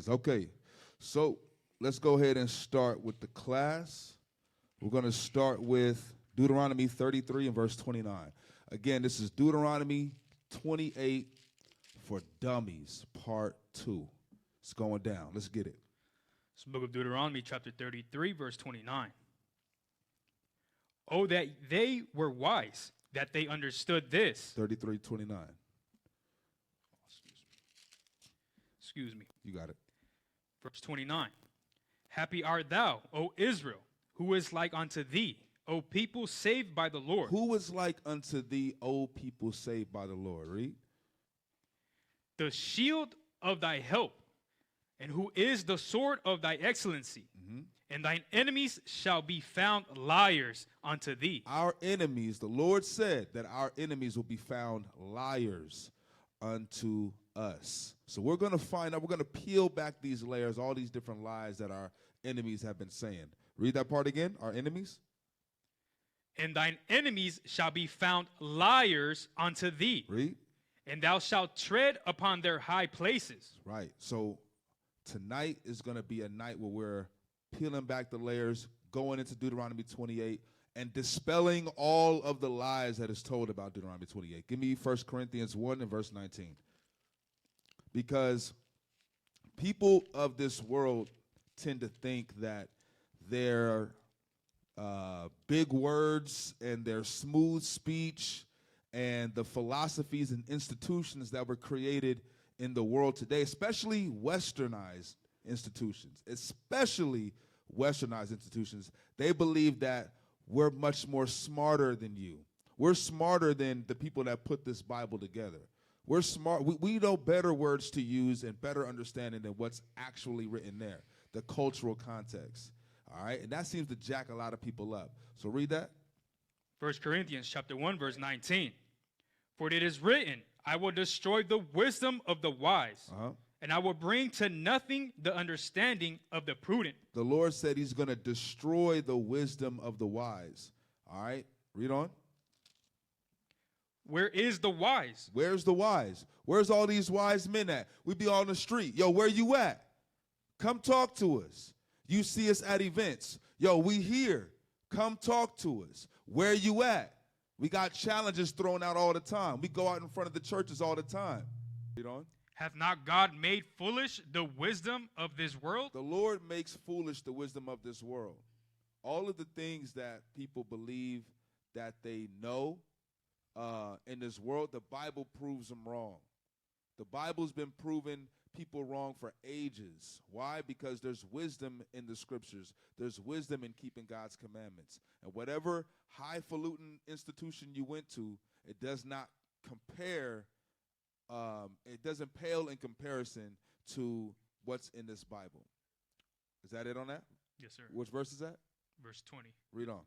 Okay, so let's go ahead and start with the class. We're going to start with Deuteronomy 33 and verse 29. Again, this is Deuteronomy 28 for Dummies, part 2. It's going down. Let's get it. It's the book of Deuteronomy, chapter 33, verse 29. Oh, that they were wise, that they understood this. 33:29. Excuse me. You got it. Verse 29. Happy art thou, O Israel, who is like unto thee, O people saved by the Lord. Who is like unto thee, O people saved by the Lord? Read. The shield of thy help, and who is the sword of thy excellency. Mm-hmm. And thine enemies shall be found liars unto thee. Our enemies, the Lord said that our enemies will be found liars unto us. So we're going to find out, we're going to peel back these layers, all these different lies that our enemies have been saying. Read that part again, our enemies. And thine enemies shall be found liars unto thee. Read. And thou shalt tread upon their high places. Right. So tonight is going to be a night where we're peeling back the layers, going into Deuteronomy 28, and dispelling all of the lies that is told about Deuteronomy 28. Give me 1 Corinthians 1 and verse 19. Because people of this world tend to think that their big words and their smooth speech and the philosophies and institutions that were created in the world today, especially westernized institutions, they believe that we're much more smarter than you. We're smarter than the people that put this Bible together. We're smart. We know better words to use and better understanding than what's actually written there, the cultural context. All right? And that seems to jack a lot of people up. So read that. 1 Corinthians chapter 1, verse 19. For it is written, I will destroy the wisdom of the wise, and I will bring to nothing the understanding of the prudent. The Lord said he's going to destroy the wisdom of the wise. All right? Read on. Where is the wise? Where's the wise? Where's all these wise men at? We be on the street. Yo, where you at? Come talk to us. You see us at events. Yo, we here. Come talk to us. Where you at? We got challenges thrown out all the time. We go out in front of the churches all the time. Read on. Hath not God made foolish the wisdom of this world? The Lord makes foolish the wisdom of this world. All of the things that people believe that they know in this world, the Bible proves them wrong. The Bible's been proving people wrong for ages. Why? Because there's wisdom in the scriptures. There's wisdom in keeping God's commandments. And whatever highfalutin institution you went to, it does not compare, it doesn't pale in comparison to what's in this Bible. Is that it on that? Yes, sir. Which verse is that? Verse 20. Read on.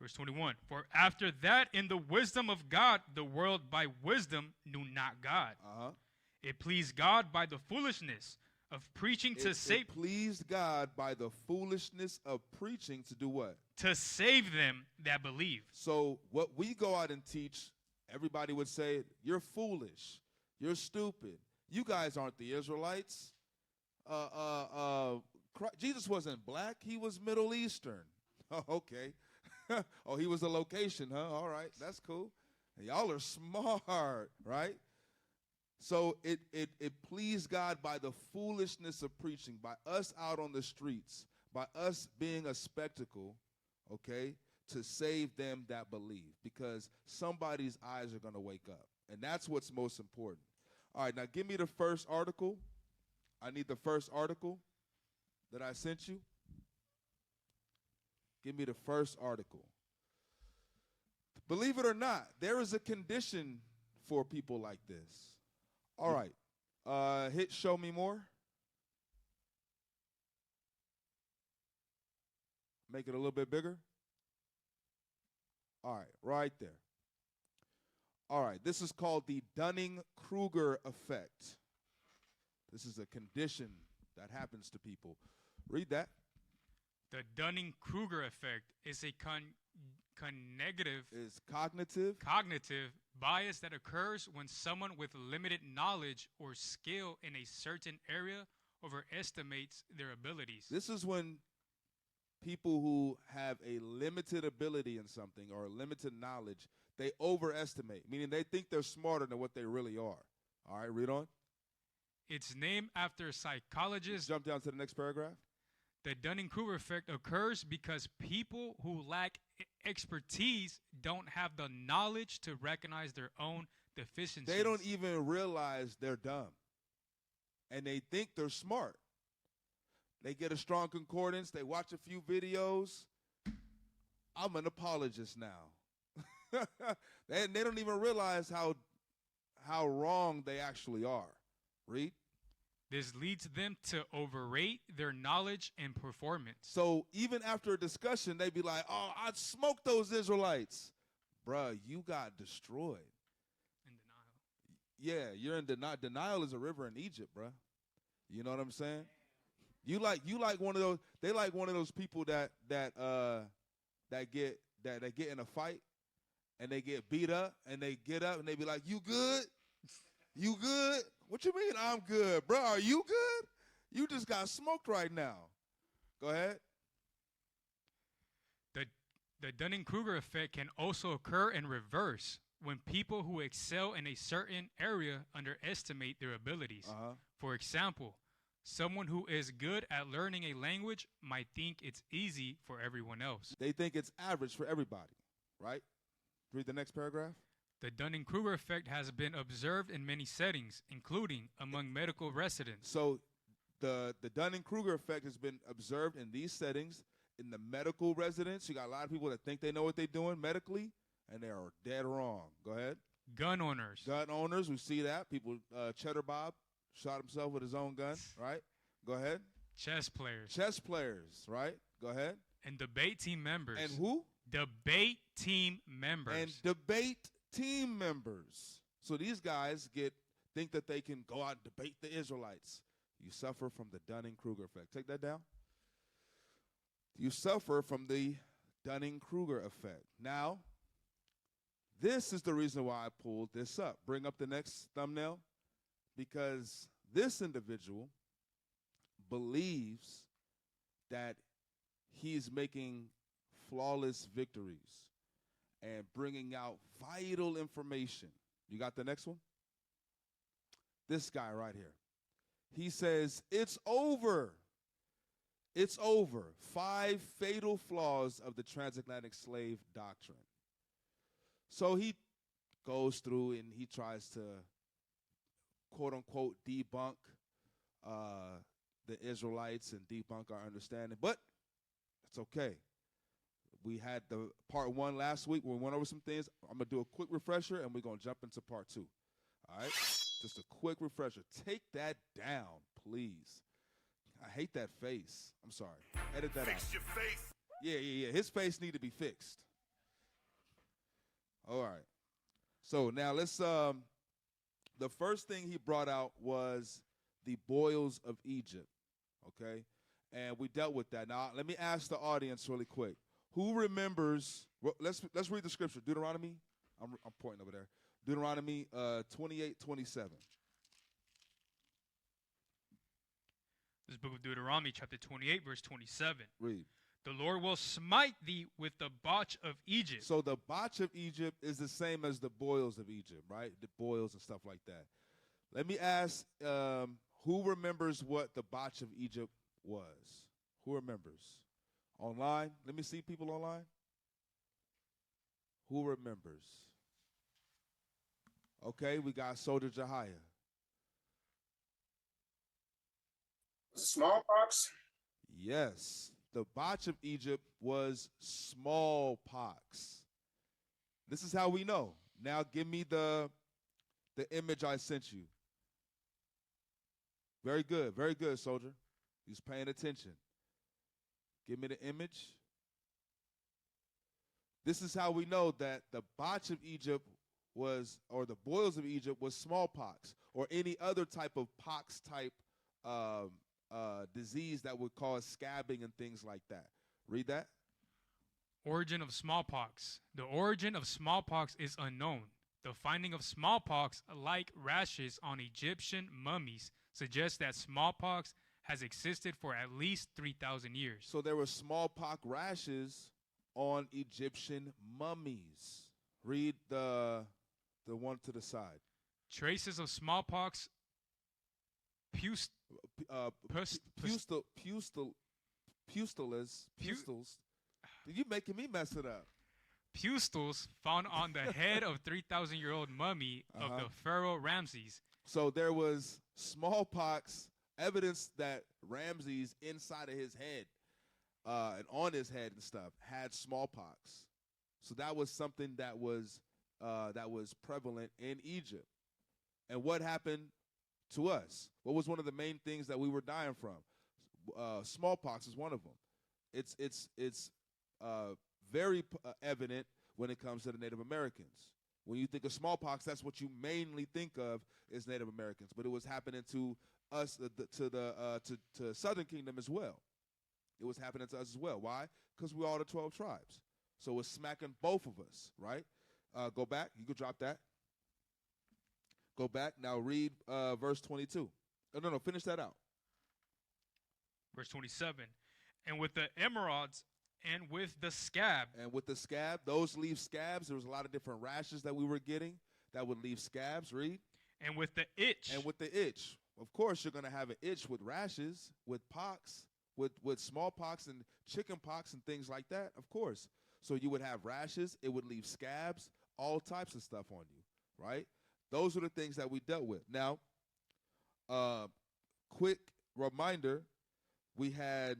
Verse 21. For after that, in the wisdom of God, the world by wisdom knew not God. It pleased God by the foolishness of preaching to save. It pleased God by the foolishness of preaching to do what? To save them that believe. So what we go out and teach, everybody would say, you're foolish. You're stupid. You guys aren't the Israelites. Jesus wasn't black. He was Middle Eastern. Oh, okay. Oh, he was a location, huh? All right, that's cool. Y'all are smart, right? So it pleased God by the foolishness of preaching, by us out on the streets, by us being a spectacle, okay, to save them that believe, because somebody's eyes are going to wake up, and that's what's most important. All right, now give me the first article. I need the first article that I sent you. Give me the first article. Believe it or not, there is a condition for people like this. All right. Hit show me more. Make it a little bit bigger. All right, right there. All right, this is called the Dunning-Krueger effect. This is a condition that happens to people. Read that. The Dunning-Krueger effect is a cognitive bias that occurs when someone with limited knowledge or skill in a certain area overestimates their abilities. This is when people who have a limited ability in something or limited knowledge, they overestimate, meaning they think they're smarter than what they really are. All right, read on. It's named after psychologists. Jump down to the next paragraph. The Dunning-Kruger effect occurs because people who lack expertise don't have the knowledge to recognize their own deficiencies. They don't even realize they're dumb. And they think they're smart. They get a strong concordance. They watch a few videos. I'm an apologist now. They don't even realize how wrong they actually are. Read. This leads them to overrate their knowledge and performance. So even after a discussion, they be like, oh, I smoked those Israelites. Bruh, you got destroyed. In denial. Yeah, you're in denial. Denial is a river in Egypt, bruh. You know what I'm saying? You like one of those. They like one of those people that get in a fight and they get beat up and they get up and they be like, "You good? You good? What you mean I'm good, bro? Are you good? You just got smoked right now." Go ahead. The Dunning-Kruger effect can also occur in reverse when people who excel in a certain area underestimate their abilities. For example, someone who is good at learning a language might think it's easy for everyone else. They think it's average for everybody, right? Read the next paragraph. The Dunning-Kruger effect has been observed in many settings, including among medical residents. So the Dunning-Kruger effect has been observed in these settings. In the medical residents, you got a lot of people that think they know what they're doing medically, and they are dead wrong. Go ahead. Gun owners. Gun owners, we see that. People, Cheddar Bob shot himself with his own gun, right? Go ahead. Chess players. Chess players, right? Go ahead. And debate team members. And who? Debate team members. And debate team members. So these guys think that they can go out and debate the Israelites. You suffer from the Dunning-Kruger effect. Take that down. You suffer from the Dunning-Kruger effect. Now, this is the reason why I pulled this up. Bring up the next thumbnail. Because this individual believes that he's making flawless victories and bringing out vital information. You got the next one? This guy right here. He says, it's over. It's over. 5 fatal flaws of the transatlantic slave doctrine. So he goes through and he tries to, quote unquote, debunk the Israelites and debunk our understanding. But it's okay. We had the part 1 last week where we went over some things. I'm going to do a quick refresher and we're going to jump into part 2. All right? Just a quick refresher. Take that down, please. I hate that face. I'm sorry. Edit that out. Fix your face. Yeah. His face need to be fixed. All right. So now let's, the first thing he brought out was the boils of Egypt, okay? And we dealt with that. Now, let me ask the audience really quick. Who remembers, well, let's read the scripture. Deuteronomy, I'm pointing over there. Deuteronomy 28:27. This book of Deuteronomy, chapter 28, verse 27. Read. The Lord will smite thee with the botch of Egypt. So the botch of Egypt is the same as the boils of Egypt, right? The boils and stuff like that. Let me ask, who remembers what the botch of Egypt was? Who remembers? Online? Let me see people online. Who remembers? Okay, we got Soldier Jehiah. Smallpox? Yes. The botch of Egypt was smallpox. This is how we know. Now give me the image I sent you. Very good, soldier. He's paying attention. Give me the image. This is how we know that the botch of Egypt was, or the boils of Egypt was smallpox or any other type of pox type disease that would cause scabbing and things like that. Read that. Origin of smallpox. The origin of smallpox is unknown. The finding of smallpox-like rashes on Egyptian mummies suggests that smallpox has existed for at least 3,000 years. So there were smallpox rashes on Egyptian mummies. Read the one to the side. Traces of smallpox pustules. You making me mess it up. Pustules found on the head of 3,000-year-old mummy of the pharaoh Ramses. So there was smallpox evidence that Ramses inside of his head and on his head and stuff had smallpox. So that was something that was prevalent in Egypt. And what happened to us? What was one of the main things that we were dying from? Smallpox is one of them. It's very evident when it comes to the Native Americans. When you think of smallpox, that's what you mainly think of is Native Americans. But it was happening to us, to Southern Kingdom as well. It was happening to us as well. Why? Because we're all the 12 tribes. So it's smacking both of us, right? Go back. You can drop that. Go back. Now read verse 22. Oh, no, finish that out. Verse 27. And with the emeralds and with the scab. And with the scab, those leave scabs. There was a lot of different rashes that we were getting that would leave scabs. Read. And with the itch. And with the itch. Of course, you're going to have an itch with rashes, with pox, with smallpox and chicken pox and things like that, of course. So you would have rashes. It would leave scabs, all types of stuff on you, right? Those are the things that we dealt with. Now, quick reminder, we had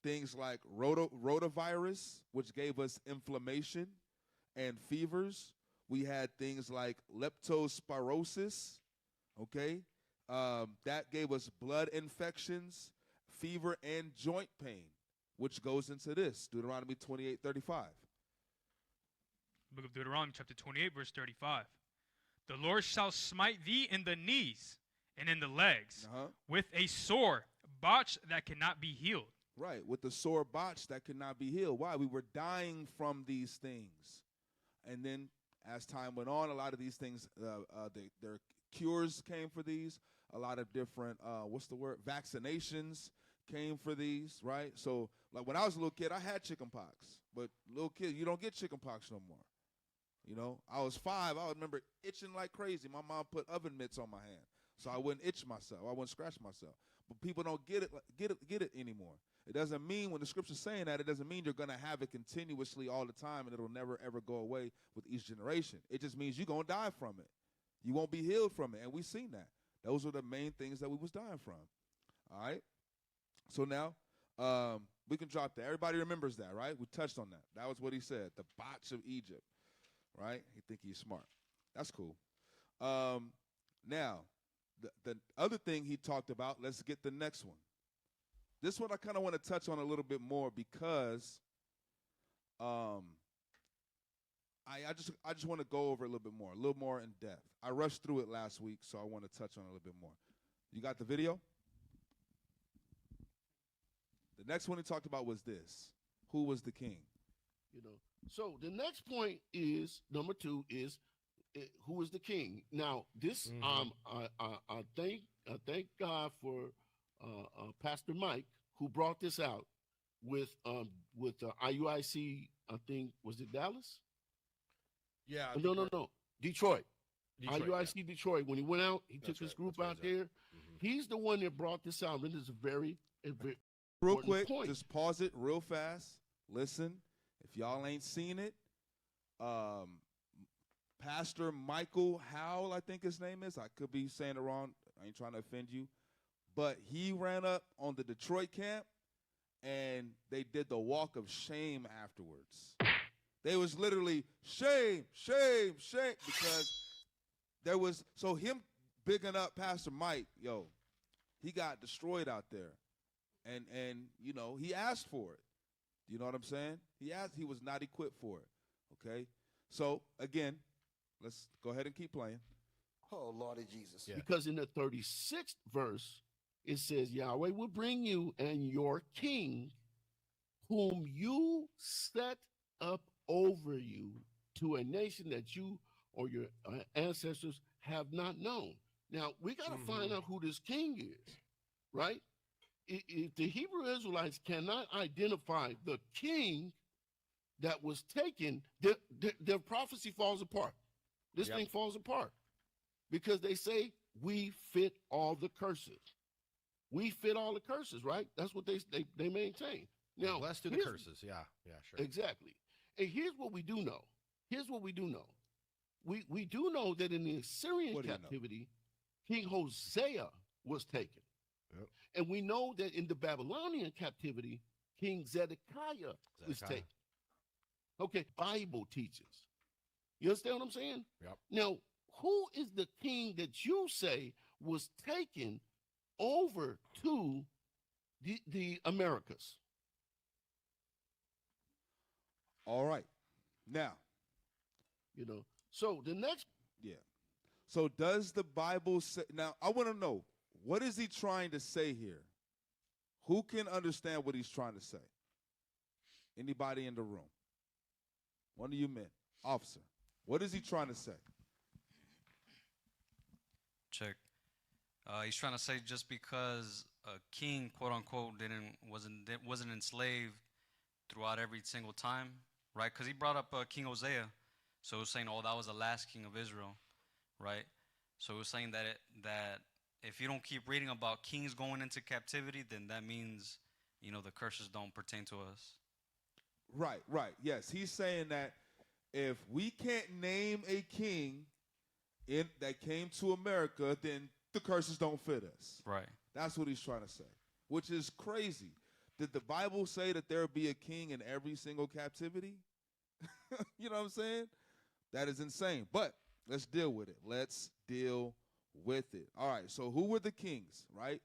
things like rotavirus, which gave us inflammation and fevers. We had things like leptospirosis, okay? That gave us blood infections, fever, and joint pain, which goes into this, Deuteronomy 28:35. Book of Deuteronomy, chapter 28, verse 35. The Lord shall smite thee in the knees and in the legs with a sore botch that cannot be healed. Right, with the sore botch that could not be healed. Why? We were dying from these things. And then as time went on, a lot of these things, their cures came for these. A lot of different, vaccinations came for these, right? So, like when I was a little kid, I had chicken pox. But little kid, you don't get chicken pox no more. You know, I was 5. I remember itching like crazy. My mom put oven mitts on my hand so I wouldn't itch myself. I wouldn't scratch myself. But people don't get it anymore. It doesn't mean, when the scripture's saying that, it doesn't mean you're going to have it continuously all the time and it'll never, ever go away with each generation. It just means you're going to die from it. You won't be healed from it, and we've seen that. Those are the main things that we was dying from. All right? So now we can drop that. Everybody remembers that, right? We touched on that. That was what he said, the botch of Egypt, right? He think he's smart. That's cool. Now, the other thing he talked about, let's get the next one. This one I kind of want to touch on a little bit more because I just want to go over a little more in depth. I rushed through it last week, so I want to touch on it a little bit more. You got the video? The next one he talked about was this. Who was the king? You know. So the next point is, number 2 is, who is the king? Now, this I thank God for Pastor Mike, who brought this out with IUIC. I think, was it Dallas? Yeah. No. Detroit. IUIC yeah. Detroit. When he went out, he took his group out there. Mm-hmm. He's the one that brought this out. And this is a very real quick. point. Just pause it real fast. Listen, if y'all ain't seen it, Pastor Michael Howell, I think his name is. I could be saying it wrong. I ain't trying to offend you. But he ran up on the Detroit camp, and they did the walk of shame afterwards. They was literally shame, shame, shame, because there was, so him bigging up Pastor Mike, he got destroyed out there. And you know, he asked for it. You know what I'm saying? He was not equipped for it. Okay? So, again, let's go ahead and keep playing. Oh, Lordy Jesus. Yeah. Because in the 36th verse, it says, Yahweh will bring you and your king, whom you set up over you, to a nation that you or your ancestors have not known. Now, we got to find out who this king is, right? If the Hebrew Israelites cannot identify the king that was taken, their prophecy falls apart. This thing falls apart because they say, we fit all the curses. We fit all the curses, right? That's what they maintain. Now, Blessed through the curses. Yeah, sure. Exactly. And here's what we do know. We do know that in the Assyrian captivity, King Hosea was taken. Yep. And we know that in the Babylonian captivity, King Zedekiah was taken. Okay, Bible teaches. You understand what I'm saying? Yep. Now, who is the king that you say was taken over to the Americas? All right. Now, so the next. yeah. So does the Bible say, now I want to know, what is he trying to say here? Who can understand what he's trying to say? Anybody in the room? One of you men. Officer. What is he trying to say? Check. He's trying to say just because a king, quote unquote, wasn't enslaved throughout every single time, right? Because he brought up King Hosea, so he was saying, oh, that was the last king of Israel, right? So he was saying that if you don't keep reading about kings going into captivity, then that means, the curses don't pertain to us. Right. Yes, he's saying that if we can't name a king that came to America, then the curses don't fit us. Right. That's what he's trying to say, which is crazy. Did the Bible say that there would be a king in every single captivity? You know what I'm saying? That is insane. But let's deal with it. Let's deal with it. All right, so who were the kings, right?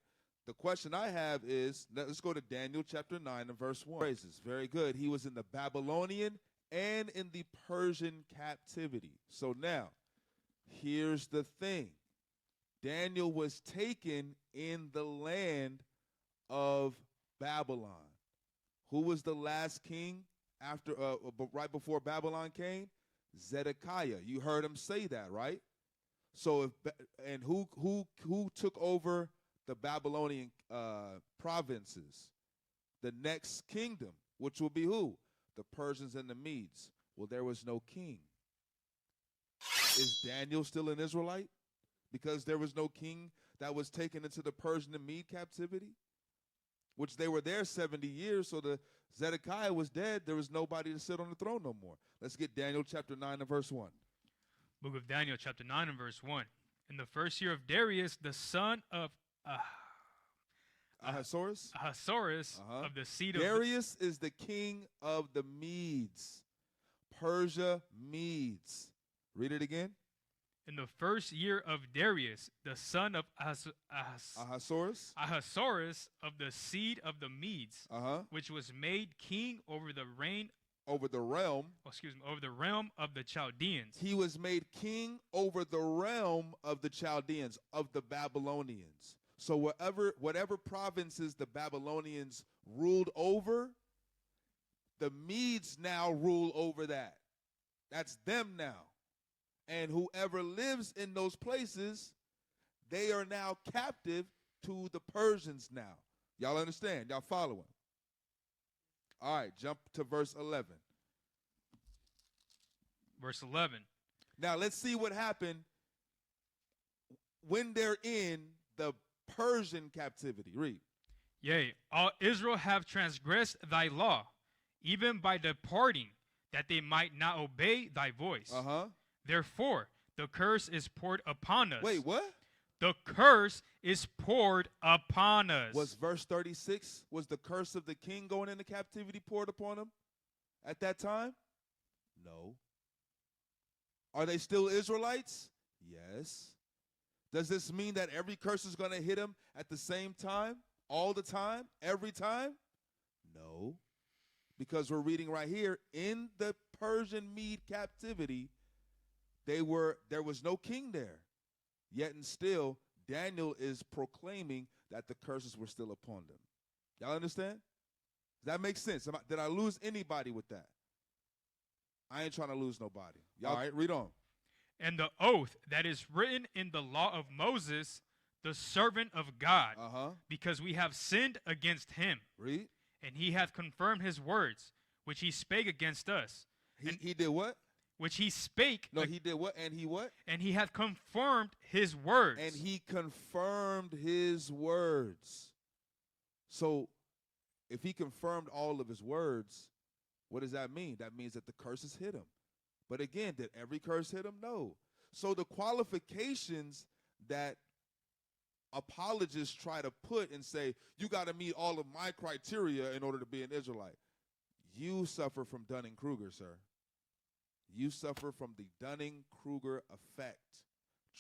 The question I have is, let's go to Daniel chapter 9 and verse 1. Praises. Very good. He was in the Babylonian and in the Persian captivity. So now, here's the thing. Daniel was taken in the land of Babylon. Who was the last king after, right before Babylon came? Zedekiah. You heard him say that, right? So, who took over the Babylonian provinces? The next kingdom, which will be who? The Persians and the Medes. Well, there was no king. Is Daniel still an Israelite? Because there was no king that was taken into the Persian and Mede captivity, which they were there 70 years, so the Zedekiah was dead. There was nobody to sit on the throne no more. Let's get Daniel chapter 9 and verse 1. Book of Daniel, chapter 9 and verse 1. In the first year of Darius, the son of Ahasuerus? Ahasuerus of the seed of Darius is the king of the Medes. Persia, Medes. Read it again. In the first year of Darius, the son of Ahasuerus of the seed of the Medes, which was made king over the realm of the Chaldeans. He was made king over the realm of the Chaldeans, of the Babylonians. So whatever provinces the Babylonians ruled over, the Medes now rule over that. That's them now. And whoever lives in those places, they are now captive to the Persians now. Y'all understand? Y'all following? All right, jump to verse 11. Verse 11. Now let's see what happened when they're in the Persian captivity. Read. Yea, all Israel have transgressed thy law, even by departing, that they might not obey thy voice. Therefore, the curse is poured upon us. Wait, what? The curse is poured upon us. Was verse 36, was the curse of the king going into captivity poured upon him at that time? No. Are they still Israelites? Yes. Does this mean that every curse is going to hit him at the same time, all the time, every time? No. Because we're reading right here, in the Persian Mede captivity, there was no king there. Yet and still, Daniel is proclaiming that the curses were still upon them. Y'all understand? Does that make sense? Did I lose anybody with that? I ain't trying to lose nobody. Y'all, all right, read on. And the oath that is written in the law of Moses, the servant of God, because we have sinned against him. Read. And he hath confirmed his words, which he spake against us. He did what? Which he spake. No, he did what? And he what? And he hath confirmed his words. And he confirmed his words. So, if he confirmed all of his words, what does that mean? That means that the curses hit him. But again, did every curse hit him? No. So the qualifications that apologists try to put and say, you got to meet all of my criteria in order to be an Israelite. You suffer from Dunning-Kruger, sir. You suffer from the Dunning-Kruger effect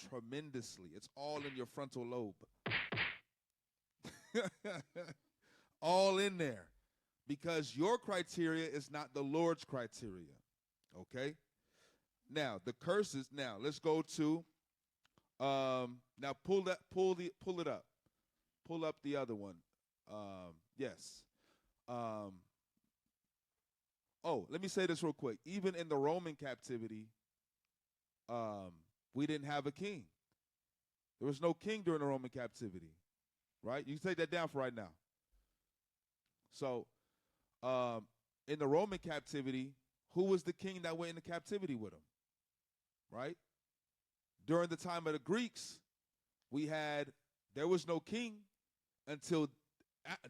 tremendously. It's all in your frontal lobe. All in there. Because your criteria is not the Lord's criteria. Okay? Now, the curses, now let's go to now pull it up. Pull up the other one. Yes. Oh, let me say this real quick. Even in the Roman captivity, we didn't have a king. There was no king during the Roman captivity, right? You can take that down for right now. So, in the Roman captivity, who was the king that went into captivity with them, right? During the time of the Greeks, there was no king until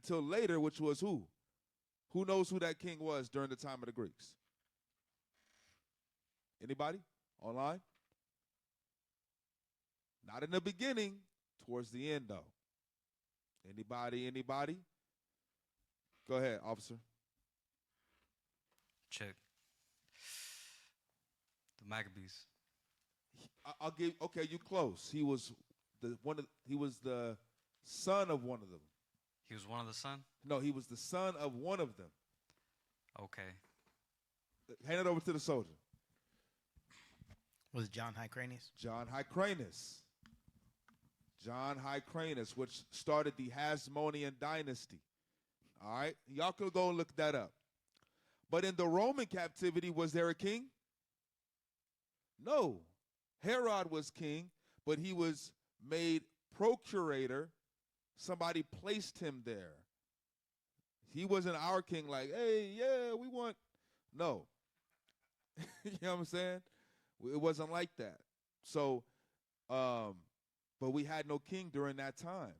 later, which was who? Who knows who that king was during the time of the Greeks? Anybody? Online? Not in the beginning, towards the end, though. Anybody? Go ahead, officer. Check. The Maccabees. I'll give. Okay, you close. He was the son of one of them. He was one of the son? No, he was the son of one of them. Okay. Hand it over to the soldier. Was it John Hyrcanus? John Hyrcanus. John Hyrcanus, which started the Hasmonean dynasty. All right? Y'all could go and look that up. But in the Roman captivity, was there a king? No. Herod was king, but he was made procurator. Somebody placed him there. He wasn't our king like, hey, yeah, we want. No. You know what I'm saying? It wasn't like that. So, but we had no king during that time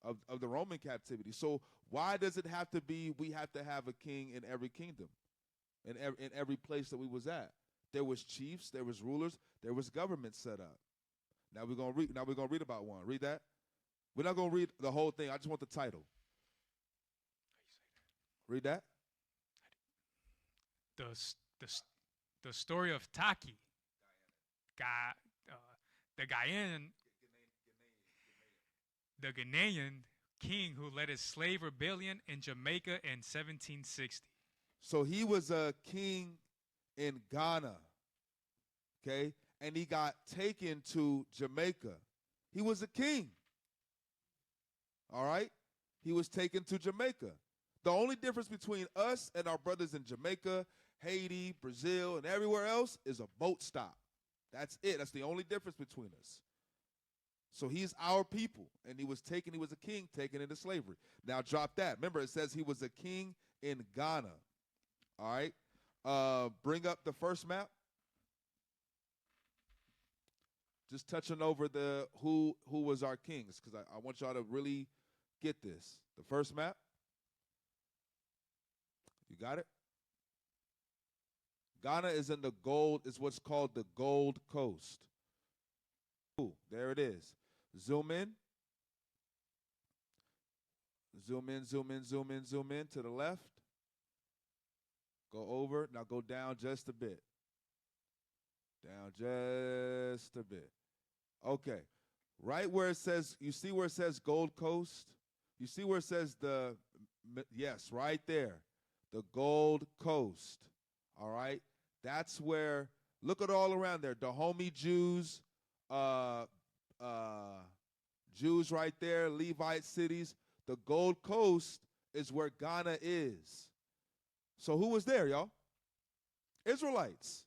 of the Roman captivity. So why does it have to be we have to have a king in every kingdom, in every place that we was at? There was chiefs, there was rulers, there was government set up. Now we're gonna read about one. Read that. We're not gonna read the whole thing. I just want the title. Read that. The story of Taki, the Ghanaian king who led a slave rebellion in Jamaica in 1760. So he was a king in Ghana, okay? And he got taken to Jamaica. He was a king, all right? He was taken to Jamaica. The only difference between us and our brothers in Jamaica, Haiti, Brazil, and everywhere else is a boat stop. That's it. That's the only difference between us. So he's our people, and he was a king taken into slavery. Now drop that. Remember, it says he was a king in Ghana. All right? Bring up the first map. Just touching over the who was our kings, because I want y'all to really get this. The first map. You got it? Ghana is in the is what's called the Gold Coast. Ooh, there it is. Zoom in. Zoom in, zoom in, zoom in, zoom in to the left. Go over. Now go down just a bit. Down just a bit. Okay. Right where it says, you see where it says Gold Coast? You see where it says yes, right there. The Gold Coast. All right? That's where, look at all around there. Dahomey Jews, Jews right there, Levite cities. The Gold Coast is where Ghana is. So who was there, y'all? Israelites.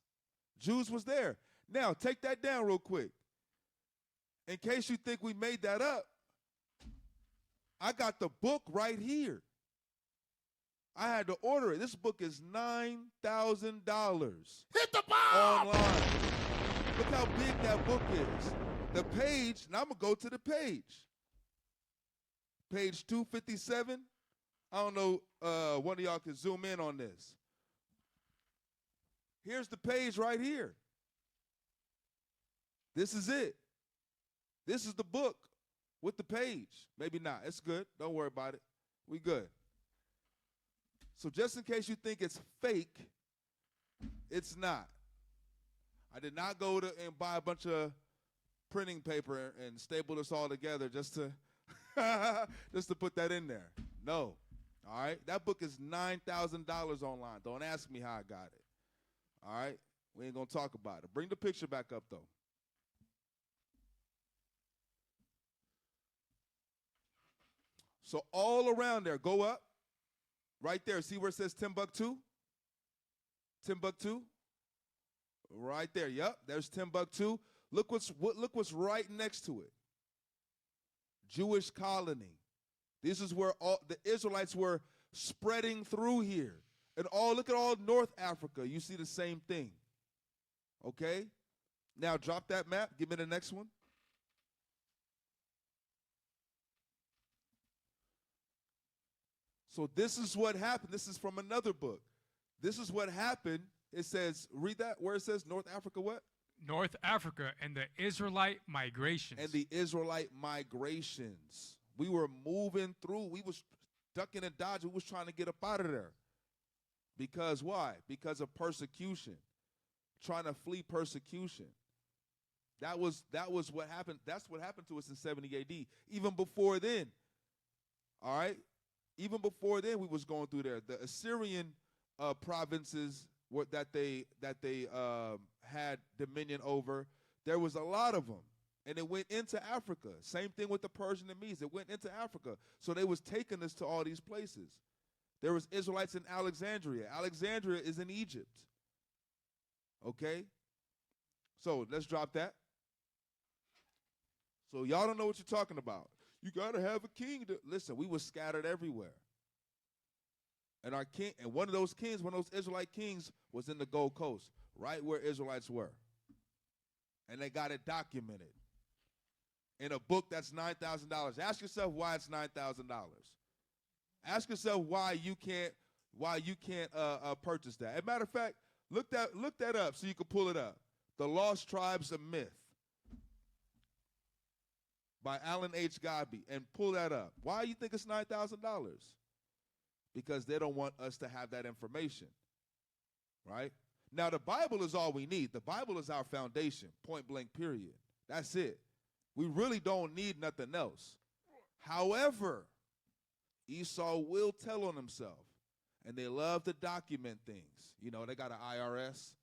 Jews was there. Now, take that down real quick. In case you think we made that up, I got the book right here. I had to order it. This book is $9,000. Hit the bomb! Online. Look how big that book is. The page, now I'm going to go to the page. Page 257. I don't know, one of y'all can zoom in on this. Here's the page right here. This is it. This is the book with the page. Maybe not. It's good. Don't worry about it. We good. So just in case you think it's fake, it's not. I did not go to and buy a bunch of printing paper and staple this all together just to just to put that in there. No. All right? That book is $9,000 online. Don't ask me how I got it. All right? We ain't going to talk about it. Bring the picture back up, though. So all around there, go up. Right there. See where it says Timbuktu? Timbuktu? Right there. Yep, there's Timbuktu. Look what's right next to it. Jewish colony. This is where all the Israelites were spreading through here. And look at all North Africa. You see the same thing. Okay? Now drop that map. Give me the next one. So this is what happened. This is from another book. This is what happened. It says, read that, where it says North Africa what? North Africa and the Israelite migrations. And the Israelite migrations. We were moving through. We was ducking and dodging. We was trying to get up out of there. Because why? Because of persecution. Trying to flee persecution. That was what happened. That's what happened to us in 70 AD. Even before then. All right? Even before then, we was going through there. The Assyrian provinces that they had dominion over, there was a lot of them, and it went into Africa. Same thing with the Persian and Medes. It went into Africa. So they was taking us to all these places. There was Israelites in Alexandria. Alexandria is in Egypt. Okay? So let's drop that. So y'all don't know what you're talking about. You got to have a king to listen. We were scattered everywhere. And our king, and one of those kings, one of those Israelite kings was in the Gold Coast, right where Israelites were. And they got it documented in a book that's $9,000. Ask yourself why it's $9,000. Ask yourself why you can't purchase that. As a matter of fact, look that up so you can pull it up. The Lost Tribes of Myth by Alan H. Godby, and pull that up. Why do you think it's $9,000? Because they don't want us to have that information, right? Now, the Bible is all we need. The Bible is our foundation, point blank, period. That's it. We really don't need nothing else. However, Esau will tell on himself, and they love to document things. You know, they got an IRS.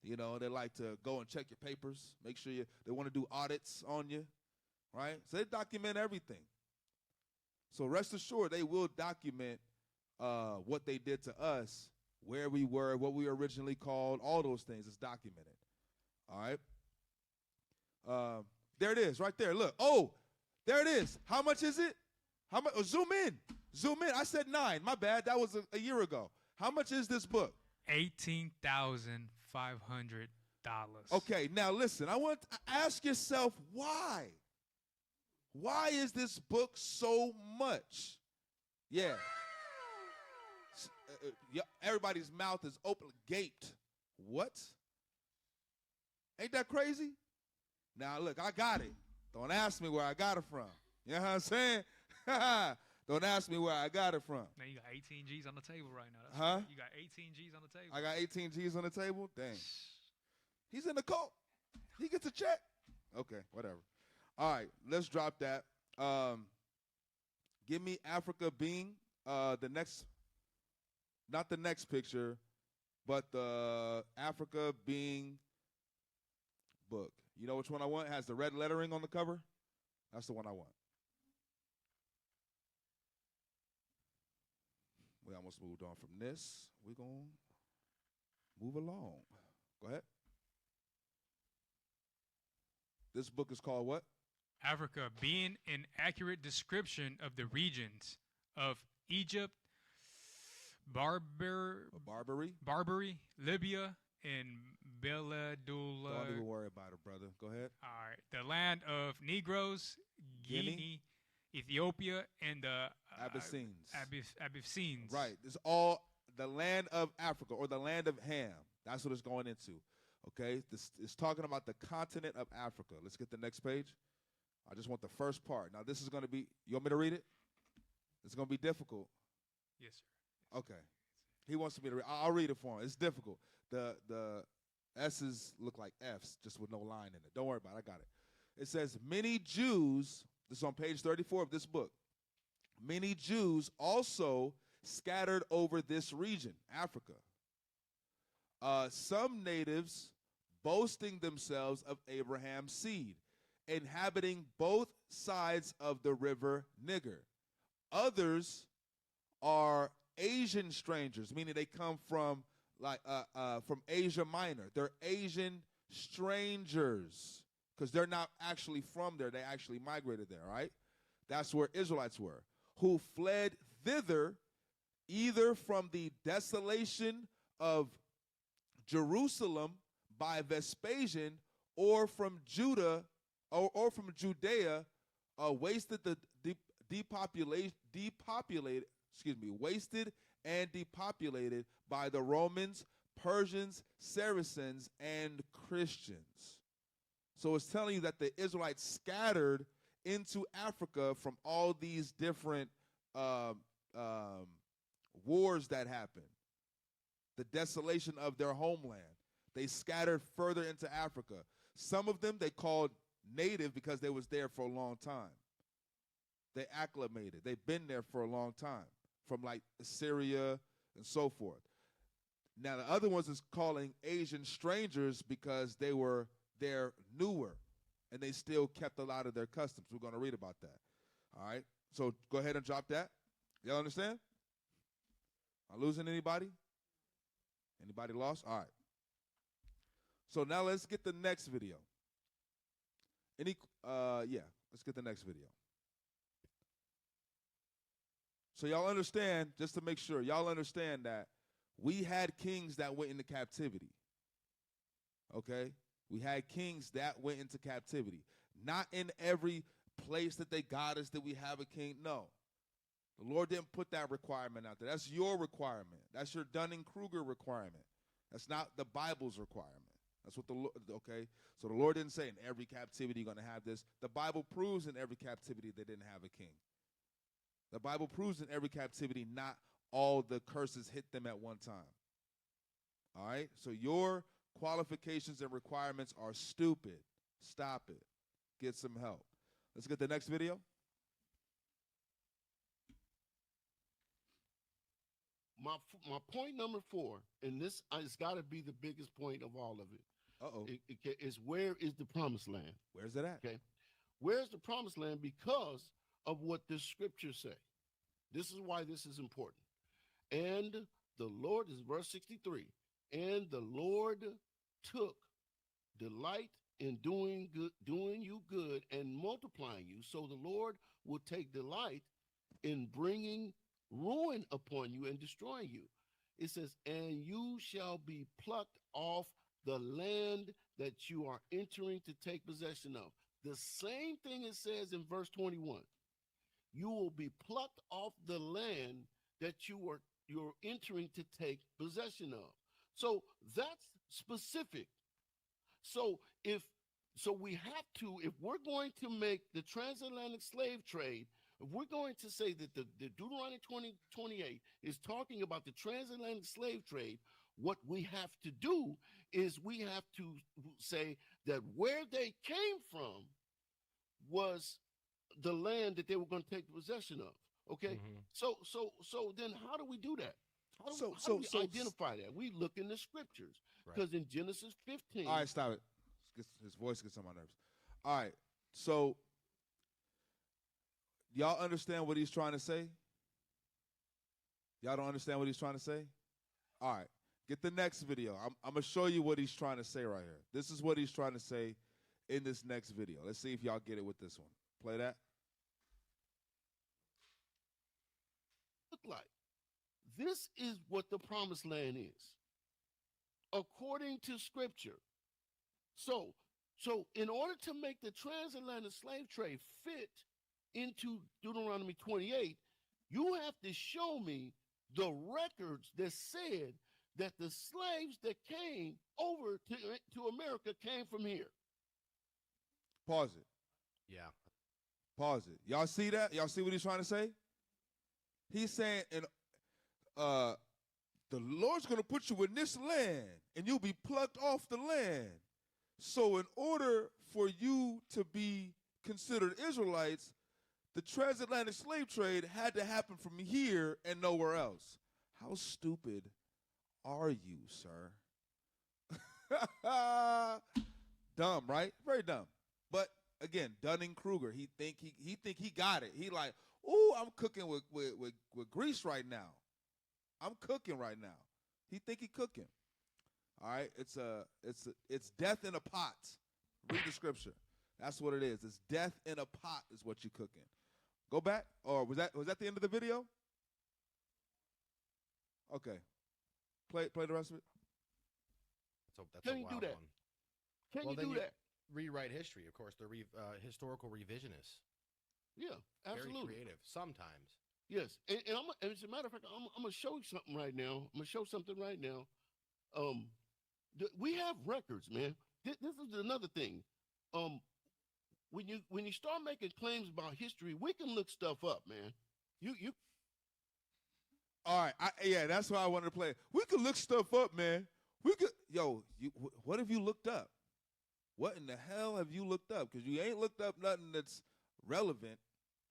You know, they like to go and check your papers, make sure they want to do audits on you, right? So they document everything. So rest assured, they will document what they did to us, where we were, what we were originally called, all those things is documented. All right? There it is, right there. Look. Oh, there it is. How much is it? How much? Oh, zoom in. Zoom in. I said 9. My bad. That was a year ago. How much is this book? $18,500. Okay, now listen. I want to ask yourself why. Why is this book so much? Yeah. Everybody's mouth is open, gaped. What? Ain't that crazy? Now, look, I got it. Don't ask me where I got it from. You know what I'm saying? Don't ask me where I got it from. Now, you got 18 G's on the table right now. That's Huh? right. You got 18 G's on the table. I got 18 G's on the table? Dang. He's in the cult. He gets a check. Okay, whatever. All right, let's drop that. Give me Africa being the next, not the next picture, but the Africa being book. You know which one I want? It has the red lettering on the cover? That's the one I want. We almost moved on from this. We're going to move along. Go ahead. This book is called what? Africa, being an accurate description of the regions of Egypt, Barbary? Barbary, Libya, and Don't Beladula. even worry about it, brother. Go ahead. All right, the land of Negroes, Guinea, Ethiopia, and the Abyssines. Abyssines. Right. It's all the land of Africa or the land of Ham. That's what it's going into. Okay? This is talking about the continent of Africa. Let's get the next page. I just want the first part. Now, this is going to be, you want me to read it? It's going to be difficult. Yes, sir. Okay. He wants me to read. I'll read it for him. It's difficult. The S's look like F's, just with no line in it. Don't worry about it. I got it. It says, many Jews, this is on page 34 of this book, many Jews also scattered over this region, Africa. Some natives boasting themselves of Abraham's seed, inhabiting both sides of the river Niger. Others are Asian strangers, meaning they come from from Asia Minor. They're Asian strangers because they're not actually from there. They actually migrated there, right? That's where Israelites were, who fled thither either from the desolation of Jerusalem by Vespasian or from Judah or from Judea, wasted and depopulated by the Romans, Persians, Saracens, and Christians. So it's telling you that the Israelites scattered into Africa from all these different wars that happened, the desolation of their homeland. They scattered further into Africa. Some of them they called native because they was there for a long time. They acclimated. They've been there for a long time, from like Assyria and so forth. Now the other ones is calling Asian strangers because they were there newer, and they still kept a lot of their customs. We're going to read about that. All right? So go ahead and drop that. Y'all understand? Am I losing anybody? Anybody lost? All right. So now let's get the next video. Let's get the next video. So y'all understand, just to make sure, y'all understand that we had kings that went into captivity. Okay? We had kings that went into captivity. Not in every place that they got us did we have a king. No. The Lord didn't put that requirement out there. That's your requirement. That's your Dunning-Krueger requirement. That's not the Bible's requirement. That's what the Lord, okay? So the Lord didn't say in every captivity you're going to have this. The Bible proves in every captivity they didn't have a king. The Bible proves in every captivity not all the curses hit them at one time. All right? So your qualifications and requirements are stupid. Stop it. Get some help. Let's get the next video. My point number 4, and this has got to be the biggest point of all of it. Is where is the promised land? Where's it at? Okay. Where's the promised land? Because of what the scriptures say. This is why this is important. And the Lord, is verse 63, and the Lord took delight in doing you good and multiplying you. So the Lord will take delight in bringing ruin upon you and destroying you. It says, and you shall be plucked off the land that you are entering to take possession of. The same thing it says in verse 21. You will be plucked off the land that you're entering to take possession of. So that's specific. So if we're going to make the transatlantic slave trade, if we're going to say that the Deuteronomy 28 is talking about the transatlantic slave trade, what we have to do is we have to say that where they came from was the land that they were going to take possession of. Okay. Mm-hmm. So then how do we do that? How So- do so- we so- identify that? We look in the scriptures. Right. Because in Genesis 15, All right, stop it. His voice gets on my nerves. All right, so y'all understand what he's trying to say? Y'all don't understand what he's trying to say? All right, get the next video. I'm going to show you what he's trying to say right here. This is what he's trying to say in this next video. Let's see if y'all get it with this one. Play that. look like. This is what the promised land is, according to scripture. So in order to make the transatlantic slave trade fit into Deuteronomy 28, you have to show me the records that said that the slaves that came over to America came from here. Pause it. Yeah. Pause it. Y'all see that? Y'all see what he's trying to say? He's saying, the Lord's going to put you in this land, and you'll be plucked off the land. So in order for you to be considered Israelites, the transatlantic slave trade had to happen from here and nowhere else. How stupid are you, sir? Dumb, right? Very dumb. But again, Dunning-Krueger, he think he got it. He like, ooh, I'm cooking with grease right now. I'm cooking right now. He think he cooking. All right, it's death in a pot. Read the scripture. That's what it is. It's death in a pot is what you're cooking. Go back. Or was that the end of the video? Okay. Play the rest of it. That's Can a you do wild that? one. Can Well, you then do you- that? Rewrite history, of course. They're historical revisionists. Yeah, absolutely. Very creative. Sometimes. Yes, and as a matter of fact, I'm gonna show you something right now. I'm gonna show something right now. We have records, man. This is another thing. When you start making claims about history, we can look stuff up, man. You. All right, yeah, that's why I wanted to play. We could look stuff up, man. We could, what have you looked up? What in the hell have you looked up? Because you ain't looked up nothing that's relevant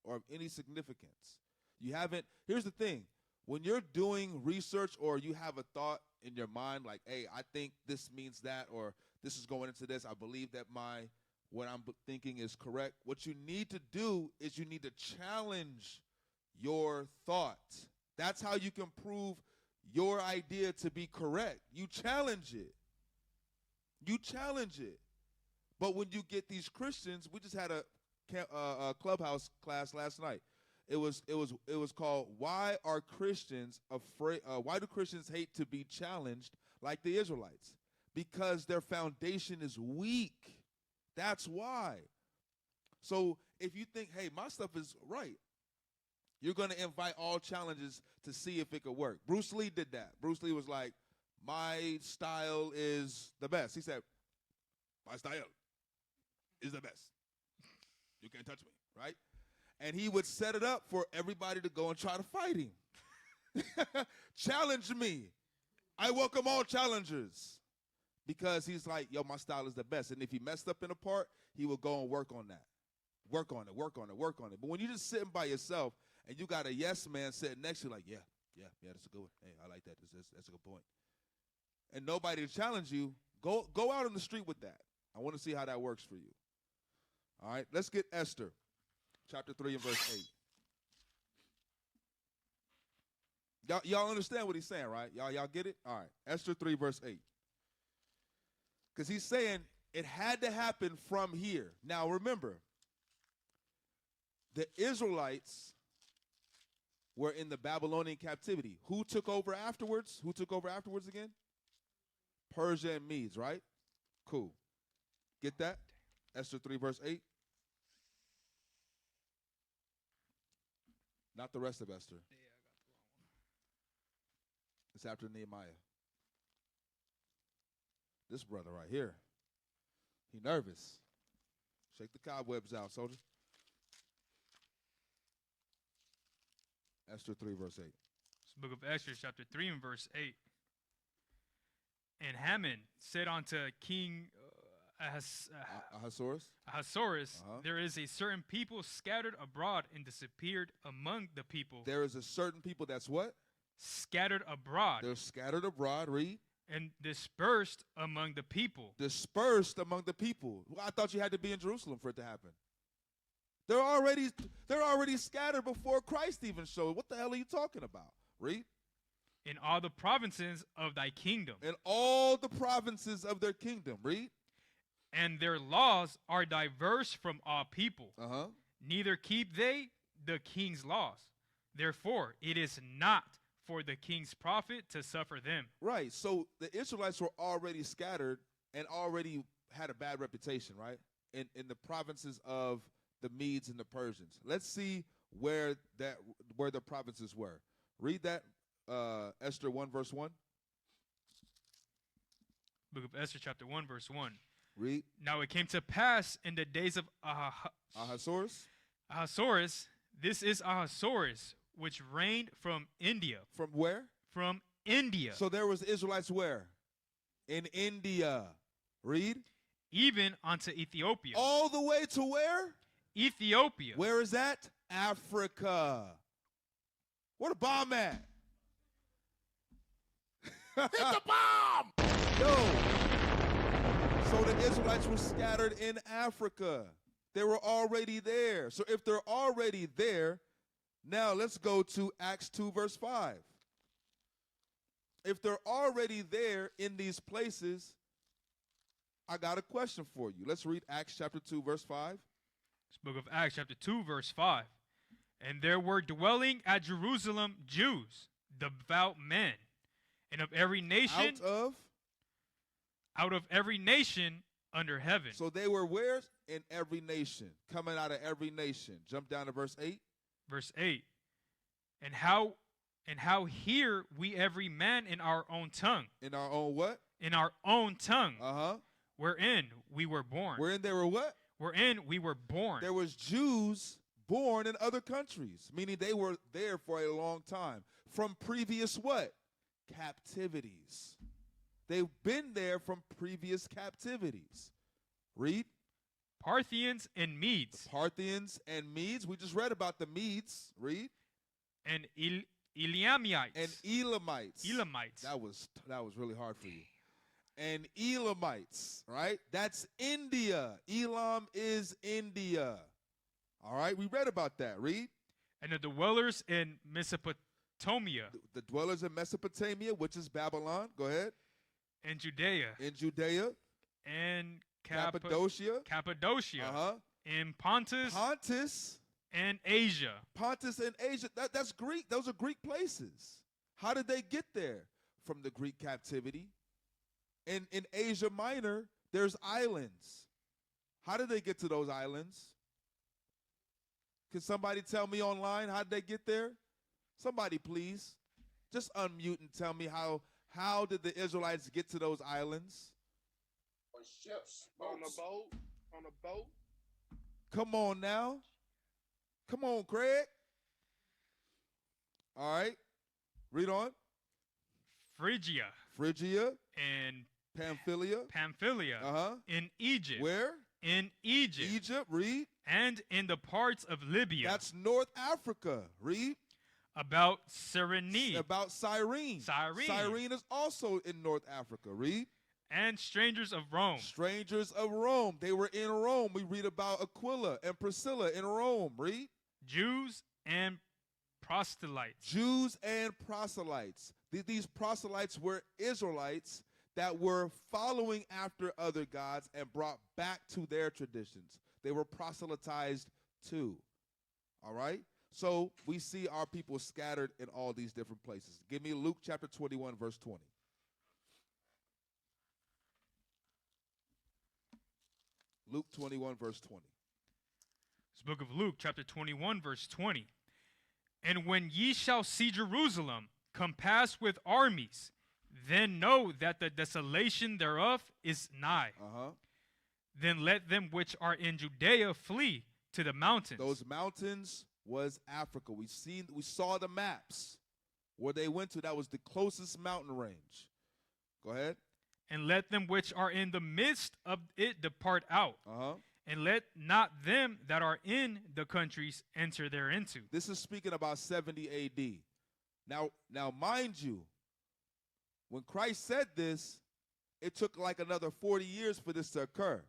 or of any significance. You haven't. Here's the thing. When you're doing research or you have a thought in your mind like, hey, I think this means that, or this is going into this, I believe that what I'm thinking is correct. What you need to do is you need to challenge your thought. That's how you can prove your idea to be correct. You challenge it. You challenge it. But when you get these Christians, we just had a clubhouse class last night. It was called "Why Are Christians Afraid? Why do Christians hate to be challenged like the Israelites? Because their foundation is weak. That's why. So if you think, hey, my stuff is right, you're going to invite all challenges to see if it could work. Bruce Lee did that. Bruce Lee was like, my style is the best. He said, my style is the best. You can't touch me, right? And he would set it up for everybody to go and try to fight him. Challenge me. I welcome all challengers. Because he's like, yo, my style is the best. And if he messed up in a part, he would go and work on that. Work on it. But when you're just sitting by yourself and you got a yes man sitting next to you like, yeah, that's a good one. Hey, I like that. That's a good point. And nobody to challenge you, go out on the street with that. I want to see how that works for you. All right, let's get Esther, chapter 3 and verse 8. Y'all understand what he's saying, right? Y'all get it? All right, Esther 3, verse 8. Because he's saying it had to happen from here. Now, remember, the Israelites were in the Babylonian captivity. Who took over afterwards? Again? Persia and Medes, right? Cool. Get that? Esther 3, verse 8. Not the rest of Esther. Yeah, I got the wrong one. It's after Nehemiah. This brother right here, he nervous. Shake the cobwebs out, soldier. Esther 3, verse 8. It's the book of Esther, chapter 3 and verse 8. And Haman said unto King Ahasuerus? Ahasuerus, Uh-huh. there is a certain people scattered abroad and disappeared among the people. There is a certain people that's what? scattered abroad They're scattered abroad, read. and dispersed among the people. Dispersed among the people. Well, I thought you had to be in Jerusalem for it to happen. They're already scattered before Christ even showed. What the hell are you talking about? Read. In all the provinces of thy kingdom. In all the provinces of their kingdom. Read. And their laws are diverse from all people. Uh-huh. Neither keep they the king's laws. Therefore, it is not for the king's profit to suffer them. Right. So the Israelites were already scattered and already had a bad reputation, right? In the provinces of the Medes and the Persians. Let's see where the provinces were. Read that, Esther 1 verse 1. Book of Esther chapter 1 verse 1. Read. Now it came to pass in the days of Ahasuerus. This is Ahasuerus, which reigned from India. From where? From India. So there was Israelites where? In India. Read. Even unto Ethiopia. All the way to where? Ethiopia. Where is that? Africa. Where the bomb at? Hit the bomb! Yo. So the Israelites were scattered in Africa. They were already there. So if they're already there, now let's go to Acts 2 verse 5. If they're already there in these places, I got a question for you. Let's read Acts chapter 2 verse 5. This book of Acts chapter 2 verse 5. And there were dwelling at Jerusalem Jews, devout men, and of every nation. Out of every nation under heaven. So they were where? In every nation. Coming out of every nation. Jump down to verse 8. Verse 8. And how hear we every man in our own tongue. In our own what? In our own tongue. Uh-huh. Wherein we were born. Wherein they were what? Wherein we were born. There was Jews born in other countries, meaning they were there for a long time. From previous what? Captivities. They've been there from previous captivities. Read. Parthians and Medes. The Parthians and Medes. We just read about the Medes. Read. And Elamites. And Elamites. Elamites. That was really hard for you. And Elamites, right? That's India. Elam is India. All right, we read about that. Read. And the dwellers in Mesopotamia. The dwellers in Mesopotamia, which is Babylon. Go ahead. In Judea. In Judea. And Cappadocia. Cappadocia. In Pontus. Pontus. And Asia. Pontus and Asia. That's Greek. Those are Greek places. How did they get there? From the Greek captivity. In Asia Minor, there's islands. How did they get to those islands? Can somebody tell me online how did they get there? Somebody, please. Just unmute and tell me how did the Israelites get to those islands? On ships. On a boat. On a boat. Come on now. Come on, Craig. All right. Read on. Phrygia. Phrygia. And Pamphylia. Pamphylia. Uh-huh. In Egypt. Where? In Egypt. Egypt. Read. And in the parts of Libya. That's North Africa. Read. About Cyrene. About Cyrene. Cyrene is also in North Africa. Read. And strangers of Rome. Strangers of Rome. They were in Rome. We read about Aquila and Priscilla in Rome. Read. Jews and proselytes. Jews and proselytes. These proselytes were Israelites that were following after other gods and brought back to their traditions. They were proselytized too. All right? So we see our people scattered in all these different places. Give me Luke chapter 21, verse 20. Luke 21, verse 20. This book of Luke, chapter 21, verse 20. And when ye shall see Jerusalem compassed with armies, then know that the desolation thereof is nigh. Uh-huh. Then let them which are in Judea flee to the mountains. Those mountains was Africa. We saw the maps where they went to. That was the closest mountain range. Go ahead. And let them which are in the midst of it depart out. Uh-huh. And let not them that are in the countries enter thereinto. This is speaking about 70 AD. Now, mind you, when Christ said this, it took like another 40 years for this to occur,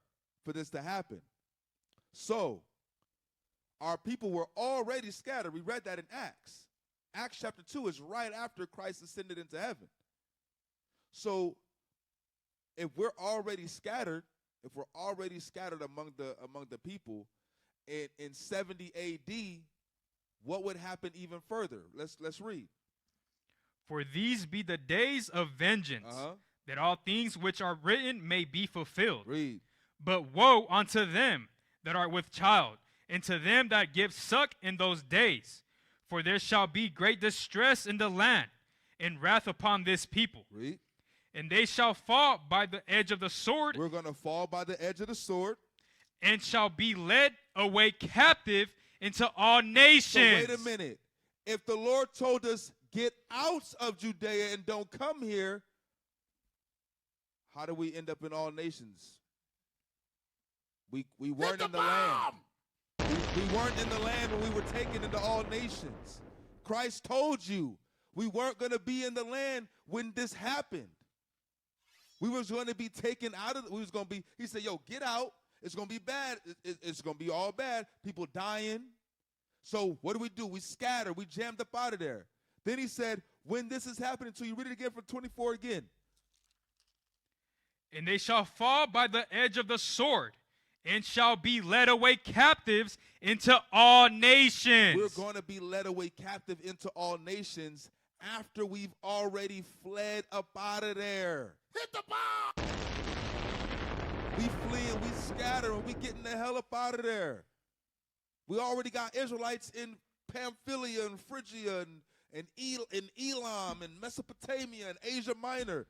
for this to happen. So, our people were already scattered. We read that in Acts. Acts chapter 2 is right after Christ ascended into heaven. So, if we're already scattered among the people in 70 AD, what would happen even further? Let's read. For these be the days of vengeance, that all things which are written may be fulfilled. Read. But woe unto them that are with child, and to them that give suck in those days. For there shall be great distress in the land, and wrath upon this people. Read. And they shall fall by the edge of the sword. We're going to fall by the edge of the sword. And shall be led away captive into all nations. So wait a minute. If the Lord told us, get out of Judea and don't come here, how do we end up in all nations? We weren't in the land. We weren't in the land when we were taken into all nations. Christ told you we weren't going to be in the land when this happened. We was going to be taken out of, he said, yo, get out. It's going to be bad. It's going to be all bad. People dying. So what do? We scatter. We jammed up out of there. Then he said, when this is happening to you, read it again from 24 again. And they shall fall by the edge of the sword, and shall be led away captives into all nations. We're going to be led away captive into all nations after we've already fled up out of there. Hit the bomb! We flee and we scatter and we getting the hell up out of there. We already got Israelites in Pamphylia and Phrygia and Elam and Mesopotamia and Asia Minor.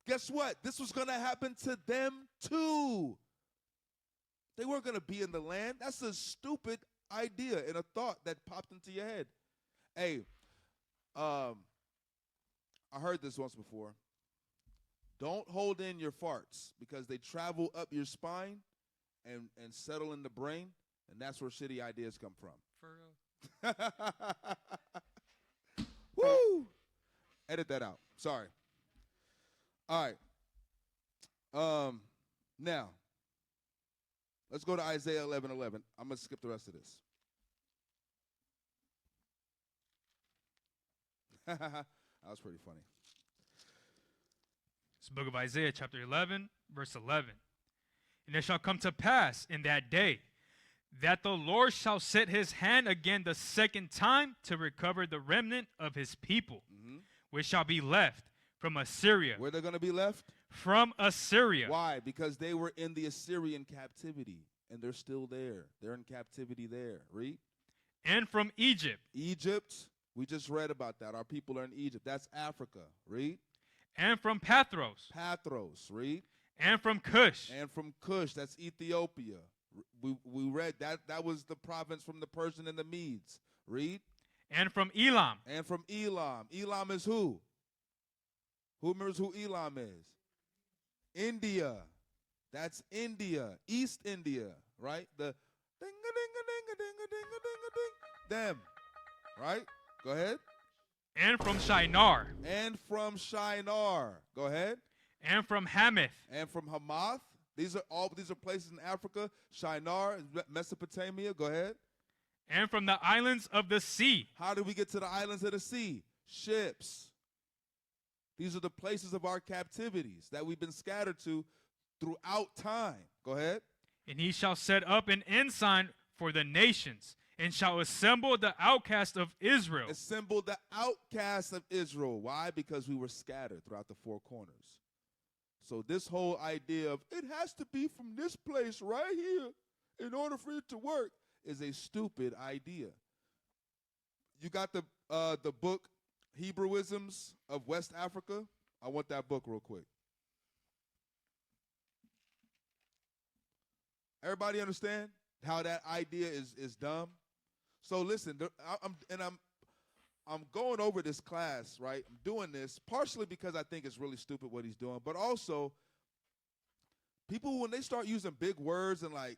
Guess what? This was going to happen to them too. They weren't going to be in the land. That's a stupid idea and a thought that popped into your head. Hey, I heard this once before. Don't hold in your farts because they travel up your spine and settle in the brain, and that's where shitty ideas come from. For real. Woo! Edit that out. Sorry. All right. Now, let's go to Isaiah 11:11. I'm going to skip the rest of this. That was pretty funny. It's the book of Isaiah, chapter 11, verse 11. And it shall come to pass in that day that the Lord shall set his hand again the second time to recover the remnant of his people, which shall be left from Assyria. Where they're going to be left? From Assyria. Why? Because they were in the Assyrian captivity, and they're still there. They're in captivity there. Read. And from Egypt. Egypt. We just read about that. Our people are in Egypt. That's Africa. Read. And from Pathros. Pathros. Read. And from Cush. And from Cush. That's Ethiopia. We read that. That was the province from the Persian and the Medes. Read. And from Elam. And from Elam. Elam is who? Who remembers who Elam is? India. That's India. East India. Right? The ding-a-ding-a-ding-a-ding-a-ding-a-ding. Them. Right? Go ahead. And from Shinar. And from Shinar. Go ahead. And from Hamath. And from Hamath. These are places in Africa. Shinar, Mesopotamia. Go ahead. And from the islands of the sea. How did we get to the islands of the sea? Ships. These are the places of our captivities that we've been scattered to throughout time. Go ahead. And he shall set up an ensign for the nations, and shall assemble the outcast of Israel. Assemble the outcast of Israel. Why? Because we were scattered throughout the four corners. So this whole idea of it has to be from this place right here in order for it to work is a stupid idea. You got the book Hebrewisms of West Africa. I want that book real quick. Everybody understand how that idea is dumb? So listen, I'm going over this class, right? I'm doing this partially because I think it's really stupid what he's doing, but also people, when they start using big words and like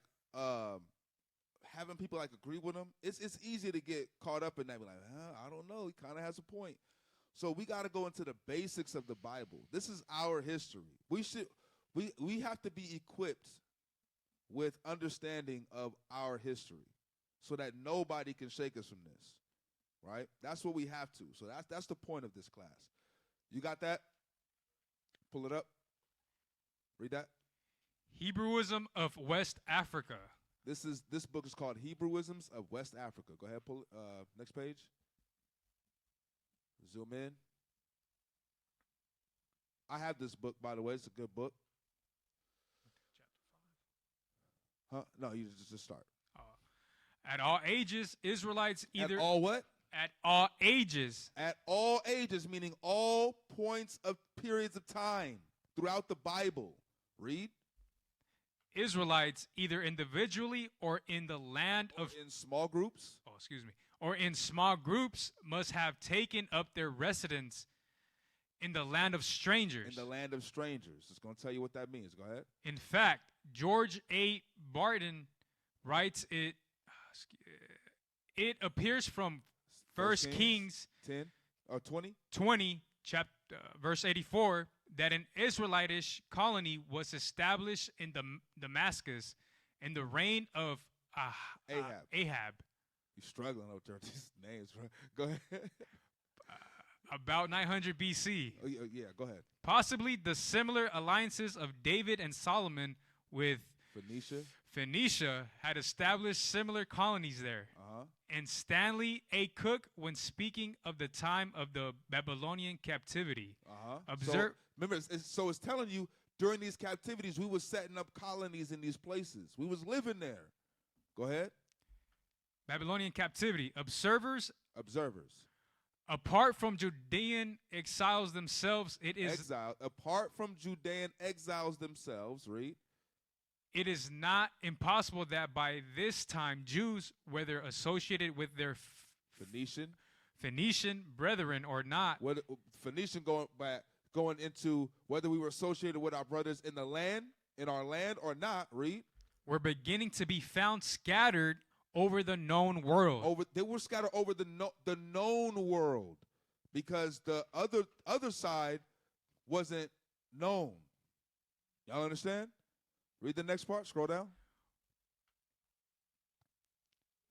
having people like agree with him, it's easy to get caught up in that. Be like, I don't know. He kind of has a point. So we got to go into the basics of the Bible. This is our history. We have to be equipped with understanding of our history, so that nobody can shake us from this. Right? That's what we have to. So that's the point of this class. You got that? Pull it up. Read that. Hebrewism of West Africa. This book is called Hebrewisms of West Africa. Go ahead, pull next page. Zoom in. I have this book, by the way. It's a good book. Huh? No, you just start. At all ages, Israelites either... At all what? At all ages. At all ages, meaning all points of periods of time throughout the Bible. Read. Israelites, either individually or in the land of... in small groups. Oh, excuse me. Or in small groups, must have taken up their residence in the land of strangers. In the land of strangers. It's going to tell you what that means. Go ahead. In fact, George A. Barton writes it appears from 1 Kings 10 or 20? 20, verse 84, that an Israelitish colony was established in Damascus in the reign of Ahab. You're struggling out there with these names, bro. Go ahead. About 900 BC. Oh, yeah, go ahead. Possibly the similar alliances of David and Solomon with Phoenicia had established similar colonies there. And Stanley A. Cook, when speaking of the time of the Babylonian captivity, observe. So it's telling you during these captivities we was setting up colonies in these places. We was living there. Go ahead. Babylonian captivity. Observers. Apart from Judean exiles themselves, it is exile. Apart from Judean exiles themselves, read. It is not impossible that by this time Jews, whether associated with their Phoenician brethren or not, whether Phoenician going into whether we were associated with our brothers in our land or not, read. Were beginning to be found scattered over the known world. They were scattered over the known world, because the other side wasn't known. Y'all understand? Read the next part. Scroll down.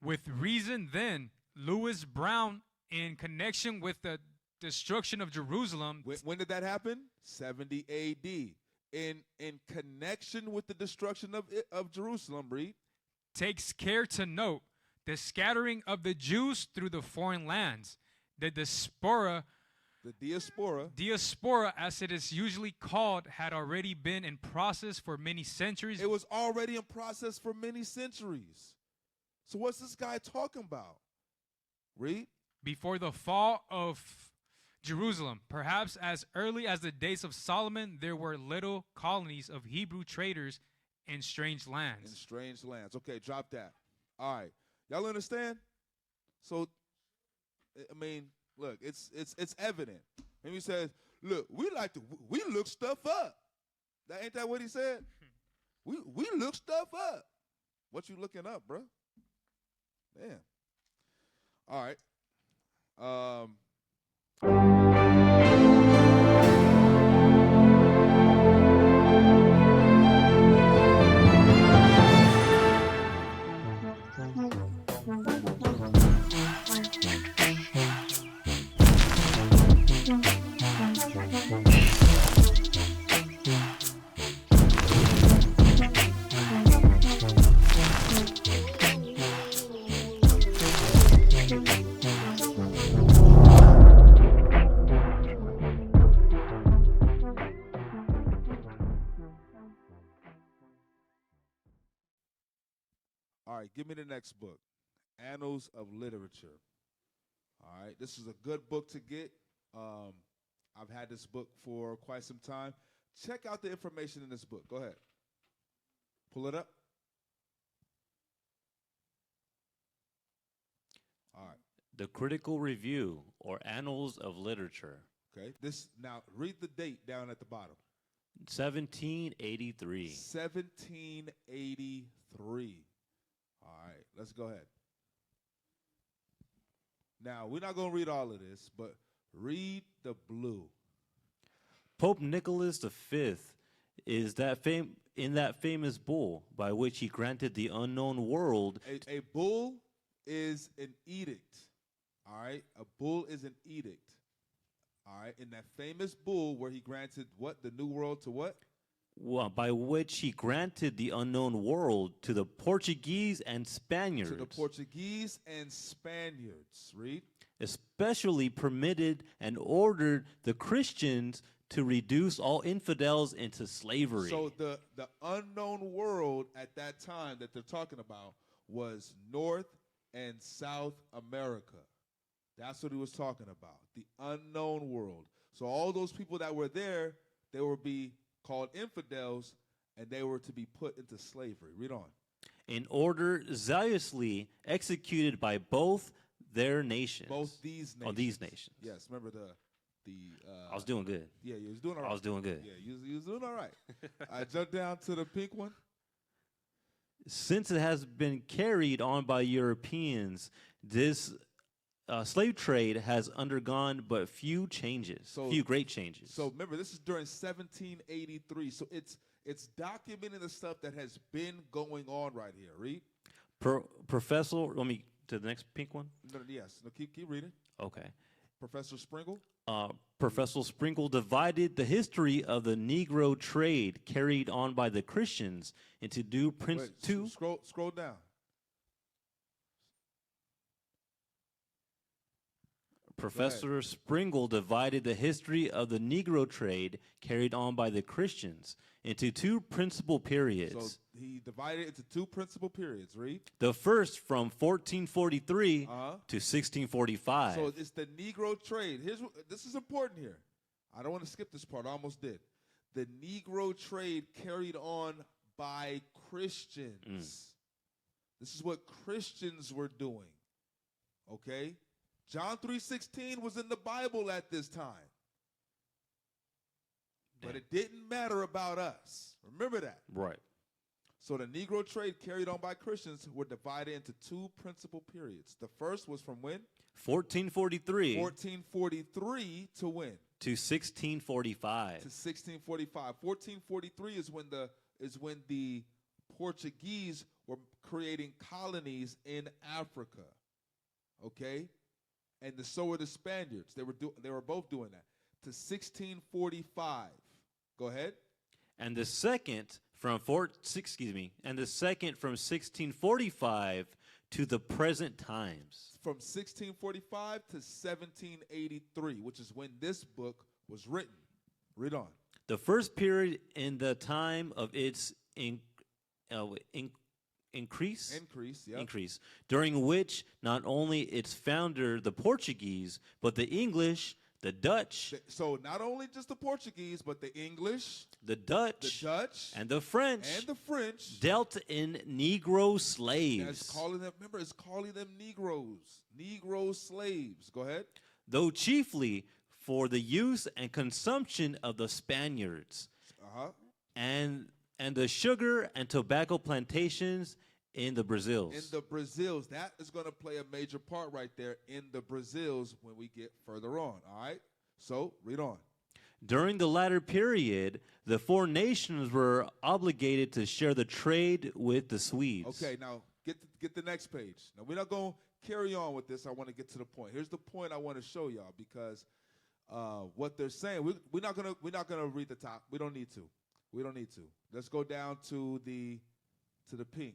With reason, then, Lewis Brown, in connection with the destruction of Jerusalem. When did that happen? 70 A.D. In connection with the destruction of Jerusalem, read. Takes care to note the scattering of the Jews through the foreign lands, the diaspora, as it is usually called, had already been in process for many centuries. It was already in process for many centuries. So what's this guy talking about? Read. Before the fall of Jerusalem, perhaps as early as the days of Solomon, there were little colonies of Hebrew traders in strange lands. Okay, drop that. All right. Y'all understand? So, I mean, look, it's evident. And he says, look, we look stuff up. Ain't that what he said? We look stuff up. What you looking up, bro? Damn. All right. All right, give me the next book, Annals of Literature. All right, this is a good book to get. I've had this book for quite some time. Check out the information in this book. Go ahead. Pull it up. All right. The Critical Review, or Annals of Literature. Okay. Now, read the date down at the bottom. 1783. 1783. 1783. All right. Let's go ahead. Now, we're not going to read all of this, but read the blue. Pope Nicholas V is in that famous bull by which he granted the unknown world. A bull is an edict. All right? A bull is an edict. All right? In that famous bull where he granted what? The new world to what? Well, by which he granted the unknown world to the Portuguese and Spaniards. To the Portuguese and Spaniards. Read. Especially permitted and ordered the Christians to reduce all infidels into slavery. So the unknown world at that time that they're talking about was North and South America. That's what he was talking about. The unknown world. So all those people that were there, they would be called infidels, and they were to be put into slavery. Read on. In order zealously executed by both their nations. Both these nations. Oh, these nations. Yes, remember the I was doing good. Yeah, you was doing all right. I was doing good. Yeah, you was doing all right. I jumped down to the pink one. Since it has been carried on by Europeans, this slave trade has undergone but few great changes. So remember, this is during 1783. So it's documenting the stuff that has been going on right here. Read. Professor, let me to the next pink one. No, yes, no, keep reading. Okay. Professor Springle. Professor Sprinkle divided the history of the Negro trade carried on by the Christians into two. Scroll down. Professor Springle divided the history of the Negro trade carried on by the Christians into two principal periods. So he divided it into two principal periods. Read. The first from 1443 to 1645. So it's the Negro trade. This is important here. I don't want to skip this part. I almost did. The Negro trade carried on by Christians. This is what Christians were doing. Okay? John 3:16 was in the Bible at this time. But it didn't matter about us. Remember that. Right. So the Negro trade carried on by Christians were divided into two principal periods. The first was from when? 1443. 1443 to when? To 1645. To 1645. 1443 is when the Portuguese were creating colonies in Africa. Okay? And so were the Spaniards. They were both doing that. To 1645. Go ahead. And the second from 1645 to the present times. From 1645 to 1783, which is when this book was written. Read on. The first period in the time of its increase, during which not only its founder, the Portuguese, but the English, the Dutch. So not only just the Portuguese, but the English, the Dutch, and the French, dealt in Negro slaves. It's calling them Negroes, Negro slaves. Go ahead. Though chiefly for the use and consumption of the Spaniards, and the sugar and tobacco plantations in the Brazils. In the Brazils. That is going to play a major part right there in the Brazils when we get further on. All right? So, read on. During the latter period, the four nations were obligated to share the trade with the Swedes. Okay, now get the next page. Now, we're not going to carry on with this. I want to get to the point. Here's the point I want to show y'all because what they're saying, we're not going to read the top. We don't need to. Let's go down to the pink.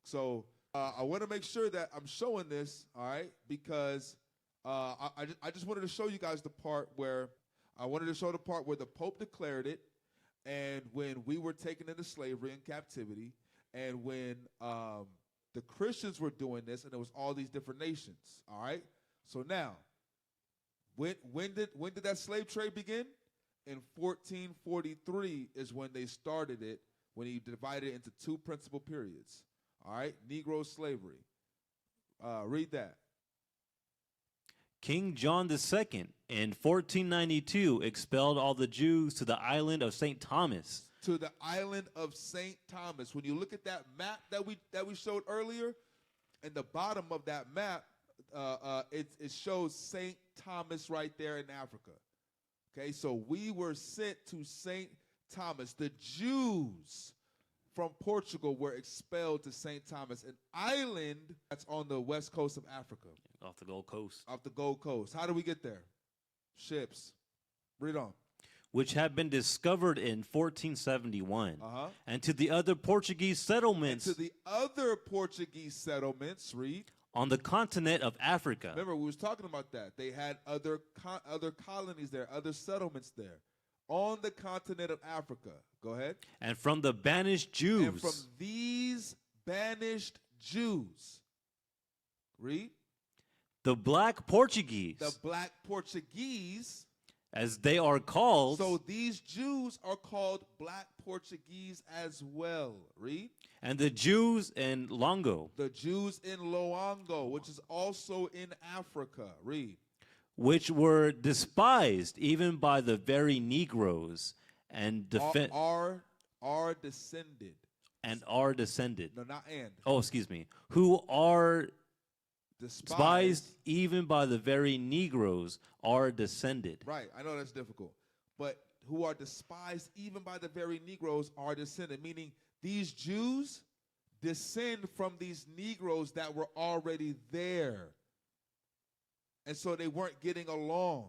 So I want to make sure that I'm showing this, all right, because I just wanted to show you guys the part where the Pope declared it, and when we were taken into slavery and captivity, and when the Christians were doing this, and there was all these different nations, all right. So now, when did that slave trade begin? In 1443 is when they started it, when he divided it into two principal periods. All right, Negro slavery. Read that. King John II in 1492 expelled all the Jews to the island of St. Thomas. To the island of St. Thomas. When you look at that map that we showed earlier, In the bottom of that map, it shows St. Thomas right there in Africa. Okay, so we were sent to St. Thomas. The Jews from Portugal were expelled to St. Thomas, an island that's on the west coast of Africa. Off the Gold Coast. Off the Gold Coast. How do we get there? Ships. Read on. Which had been discovered in 1471. And to the other Portuguese settlements. And to the other Portuguese settlements, read. On the continent of Africa. Remember, we was talking about that. They had other colonies there, other settlements there. On the continent of Africa. Go ahead. And from the banished Jews. And from these banished Jews. Read. The black Portuguese. The black Portuguese. As they are called. So these Jews are called black Portuguese as well. Read. And the Jews in Longo. The Jews in Loango, which is also in Africa. Read. Which were despised even by the very Negroes and are descended. And are descended. No, not and. Oh, excuse me. Who are despised even by the very Negroes are descended. Right, I know that's difficult. But who are despised even by the very Negroes are descended, meaning these Jews descend from these Negroes that were already there. And so they weren't getting along.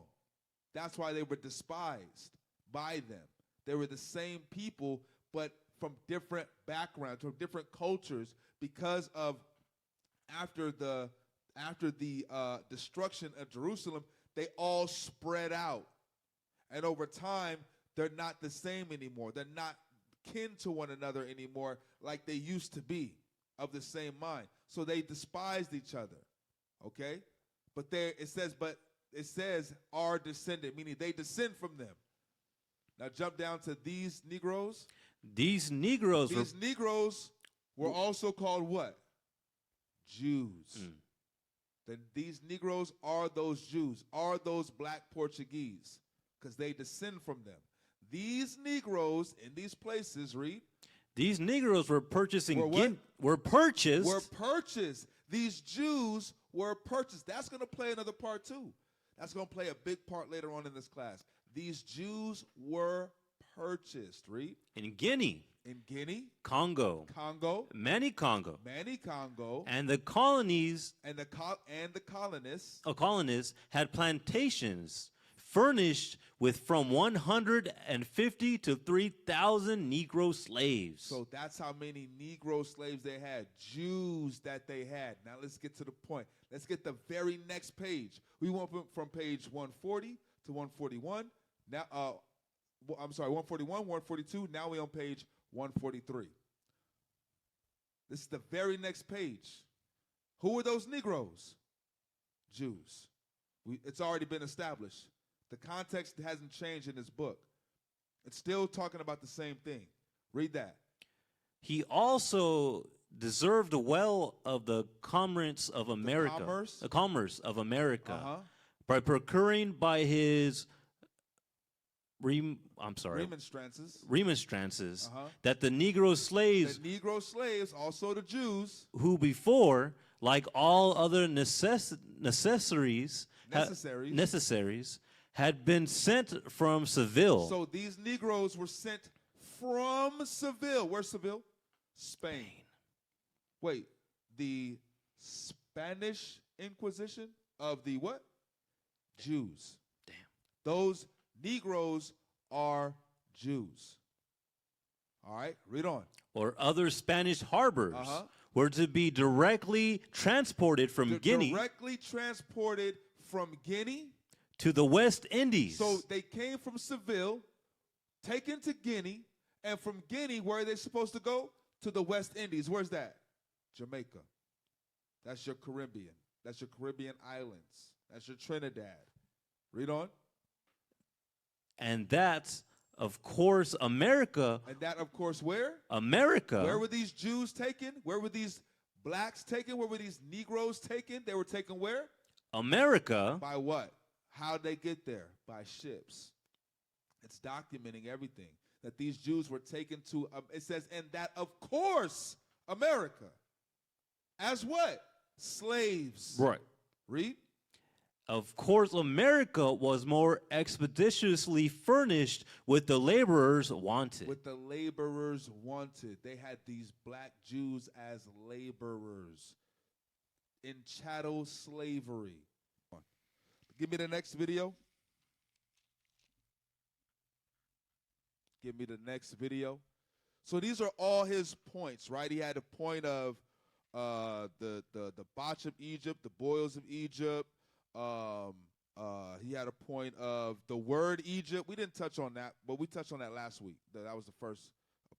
That's why they were despised by them. They were the same people, but from different backgrounds, from different cultures, because of after the destruction of Jerusalem, they all spread out. And over time, they're not the same anymore. They're not kin to one another anymore like they used to be, of the same mind. So they despised each other. Okay? But it says are descended, meaning they descend from them. Now jump down to these Negroes. These Negroes were also called what? Jews. Then these Negroes are those Jews, are those black Portuguese, because they descend from them. These Negroes in these places, read. These Negroes were purchasing. Were purchased. These Jews were purchased. That's going to play another part too. That's going to play a big part later on in this class. These Jews were purchased. Read. In Guinea. In Guinea. Congo. Mani Congo. And the colonies. And the colonists. Colonists had plantations furnished with from 150 to 3,000 Negro slaves. So that's how many Negro slaves they had, Jews that they had. Now let's get to the point. Let's get the very next page. We went from page 140 to 141. Now, I'm sorry, 141, 142. Now we're on page 143. This is the very next page. Who are those Negroes? Jews. It's already been established. The context hasn't changed in this book. It's still talking about the same thing. Read that. He also deserved well of the commerce of America. The commerce of America. By procuring by his remonstrances that the Negro slaves, also the Jews, who before, like all other necessaries, had been sent from Seville. So these Negroes were sent from Seville. Where's Seville? Spain. Wait, the Spanish Inquisition of the what? Jews. Damn. Those Negroes are Jews. All right, read on. Or other Spanish harbors were to be directly transported from Guinea. Directly transported from Guinea to the West Indies. So they came from Seville, taken to Guinea, and from Guinea, where are they supposed to go? To the West Indies. Where's that? Jamaica. That's your Caribbean. That's your Caribbean islands. That's your Trinidad. Read on. And that's, of course, America. And that, of course, where? America. Where were these Jews taken? Where were these blacks taken? Where were these Negroes taken? They were taken where? America. By what? How'd they get there? By ships. It's documenting everything. That these Jews were taken to, it says, and that, of course, America. As what? slaves. Right. Read. Of course, America was more expeditiously furnished with the laborers wanted. With the laborers wanted. They had these black Jews as laborers in chattel slavery. Give me the next video. Give me the next video. So these are all his points, right? He had a point of the botch of Egypt, the boils of Egypt. He had a point of the word Egypt. We didn't touch on that, but we touched on that last week. That was the first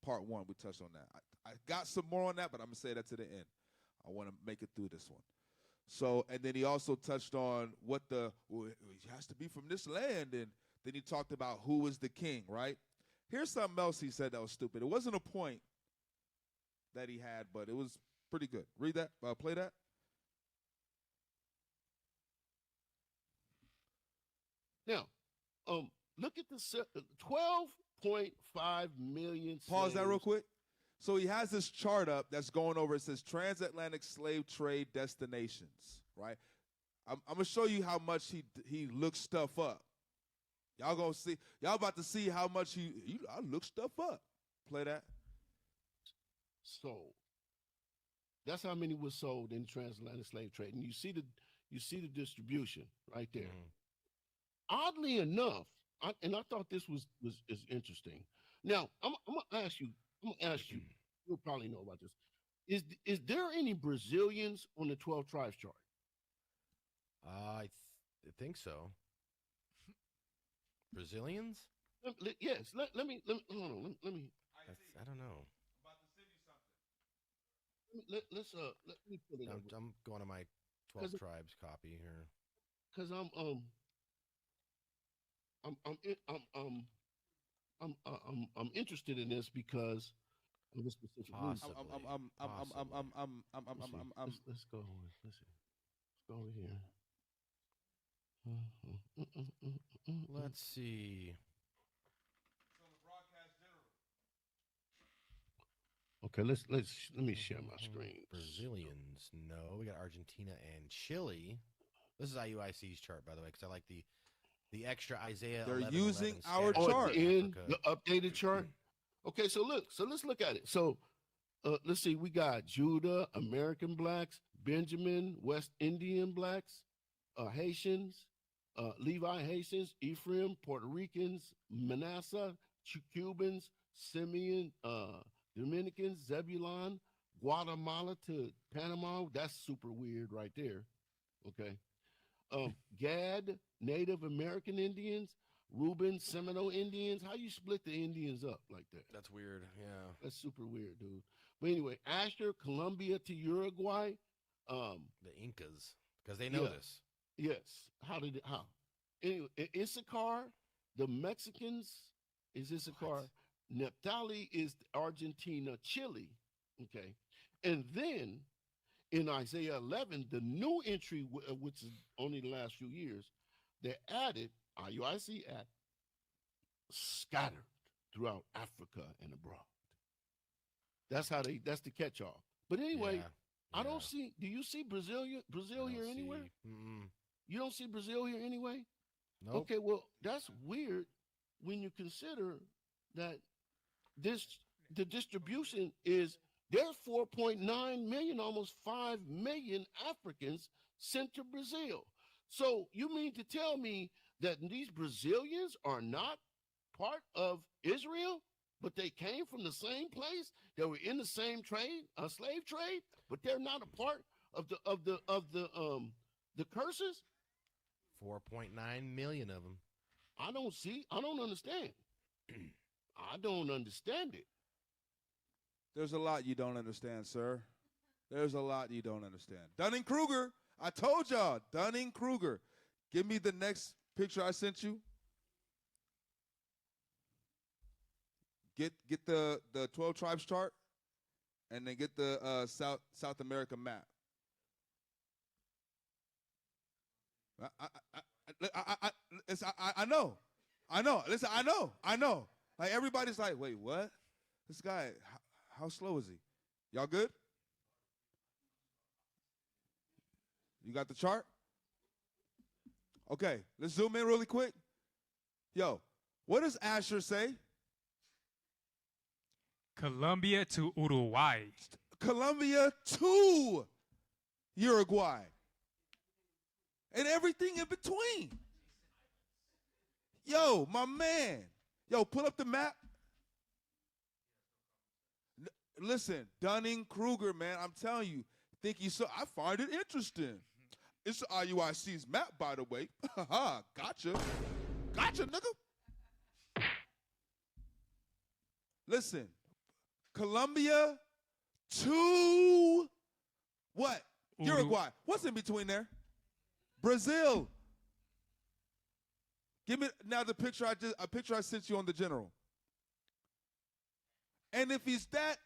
part one. We touched on that. I got some more on that, but I'm going to say that to the end. I want to make it through this one. So, and then he also touched on what it has to be from this land. And then he talked about who is the king, right? Here's something else he said that was stupid. It wasn't a point that he had, but it was pretty good. Read that. Play that. Now, look at the 12.5 million. Pause that real quick. So he has this chart up that's going over. It says transatlantic slave trade destinations, right? I'm gonna show you how much he looks stuff up. Y'all gonna see. Y'all about to see how much I look stuff up. Play that. So that's how many was sold in transatlantic slave trade, and you see the distribution right there. Oddly enough, I thought this is interesting. Now I'm gonna ask you. You'll probably know about this. Is there any Brazilians on the 12 tribes chart? I think so. Brazilians? Yes. Let me hold on. Let me. I don't know. Let me put it. I'm going to my 12 tribes copy here. Because I'm interested in this because of a specific reason. Let's go. Let's go over here. Let's see. Okay, let me share my screen. Brazilians, no. We got Argentina and Chile. This is IUIC's chart, by the way, because I like the extra Isaiah. They're 11, using 11 our standard chart. In the updated chart. Okay, so let's look at it. So let's see, we got Judah, American blacks, Benjamin, West Indian blacks, Haitians, Levi Haitians, Ephraim, Puerto Ricans, Manasseh, Cubans, Simeon, Dominicans, Zebulon, Guatemala to Panama. That's super weird right there. Okay. Gad, Native American Indians, Reuben, Seminole Indians. How you split the Indians up like that? That's weird. Yeah. That's super weird, dude. But anyway, Asher, Colombia to Uruguay. The Incas, because they know this. Yes. How? Anyway, Issachar, the Mexicans is Issachar. What? Naphtali is Argentina, Chile. Okay. And then in Isaiah 11, the new entry, which is only the last few years, they added, IUIC added, scattered throughout Africa and abroad. That's the catch-all. But anyway, I don't see, do you see Brazil here anywhere? You don't see Brazil here anyway? Nope. Okay, well, that's weird when you consider that the distribution is there's 4.9 million, almost 5 million Africans sent to Brazil. So you mean to tell me that these Brazilians are not part of Israel, but they came from the same place? They were in the same trade, slave trade, but they're not a part of the curses? 4.9 million of them. I don't understand. I don't understand it. There's a lot you don't understand, sir. There's a lot you don't understand. Dunning-Krueger, I told y'all, Dunning-Krueger. Give me the next picture I sent you. Get the 12 tribes chart, and then get the South America map. I know. Listen, I know. Like everybody's like, wait, what? This guy, how slow is he? Y'all good? You got the chart? Okay, let's zoom in really quick. Yo, what does Asher say? Colombia to Uruguay. Colombia to Uruguay. And everything in between. Yo, my man. Yo, pull up the map. Listen, Dunning-Krueger, man, I'm telling you, I find it interesting. It's the IUIC's map, by the way. Gotcha. Gotcha, nigga. Listen, Colombia to what? Uruguay. What's in between there? Brazil. Give me now the picture I sent you on the general. And if he's that,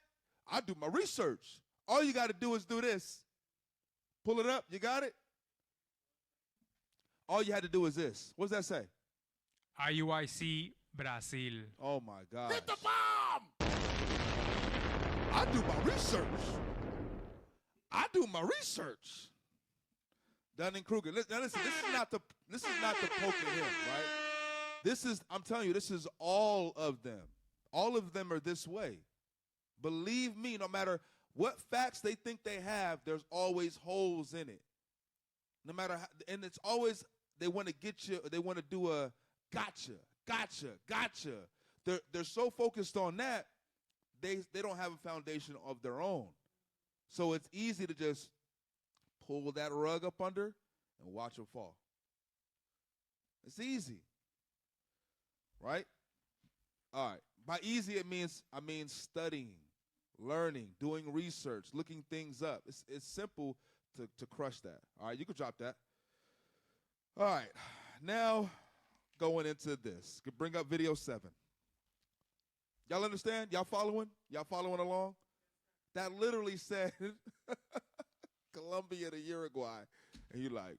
I do my research. All you got to do is do this. Pull it up. You got it? All you had to do is this. What does that say? IUIC Brazil. Oh, my God. Hit the bomb! I do my research. Dunning-Krueger. Now listen, this is not the poke at him, right? I'm telling you, this is all of them. All of them are this way. Believe me, no matter what facts they think they have, there's always holes in it. No matter how, and it's always they want to get you, they want to do a gotcha. They're so focused on that, they don't have a foundation of their own. So it's easy to just pull that rug up under and watch them fall. It's easy. Right? All right. By easy, I mean studying, learning, doing research, looking things up. It's simple to crush that. All right, you can drop that. All right. Now, going into this. Could bring up video 7. Y'all understand? Y'all following? Y'all following along? That literally said Colombia to Uruguay. And you're like,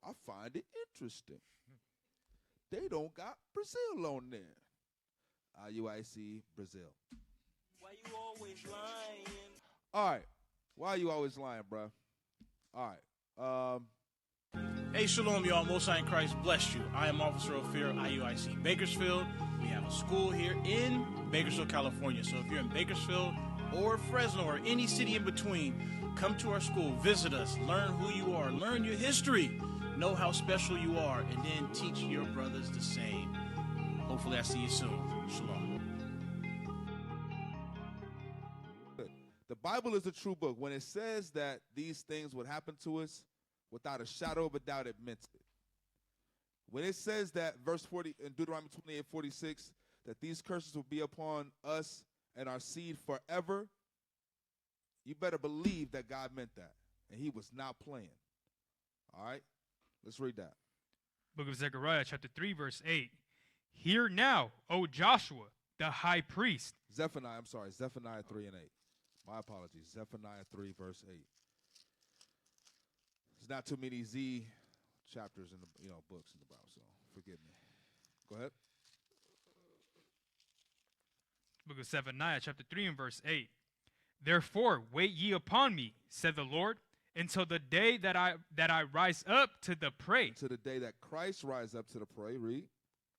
I find it interesting. They don't got Brazil on there. IUIC Brazil. Why you always lying? All right. Why are you always lying, bro? All right. Hey, shalom, y'all. Most High in Christ bless you. I am Officer Ophir, IUIC Bakersfield. We have a school here in Bakersfield, California. So if you're in Bakersfield or Fresno or any city in between, come to our school, visit us, learn who you are, learn your history, know how special you are, and then teach your brothers the same. Hopefully I see you soon. Shalom. The Bible is a true book. When it says that these things would happen to us, without a shadow of a doubt, it meant it. When it says that, verse 40 in Deuteronomy 28:46, that these curses will be upon us and our seed forever, you better believe that God meant that. And he was not playing. All right? Let's read that. Book of Zechariah, chapter 3, verse 8. Hear now, O Joshua, the high priest. Zephaniah 3 and 8. My apologies. Zephaniah 3, verse 8. There's not too many Z chapters in the books in the Bible, so forgive me. Go ahead. Book of Zephaniah, chapter 3 and verse 8. Therefore, wait ye upon me, said the Lord, until the day that I rise up to the prey. To the day that Christ rise up to the prey. Read.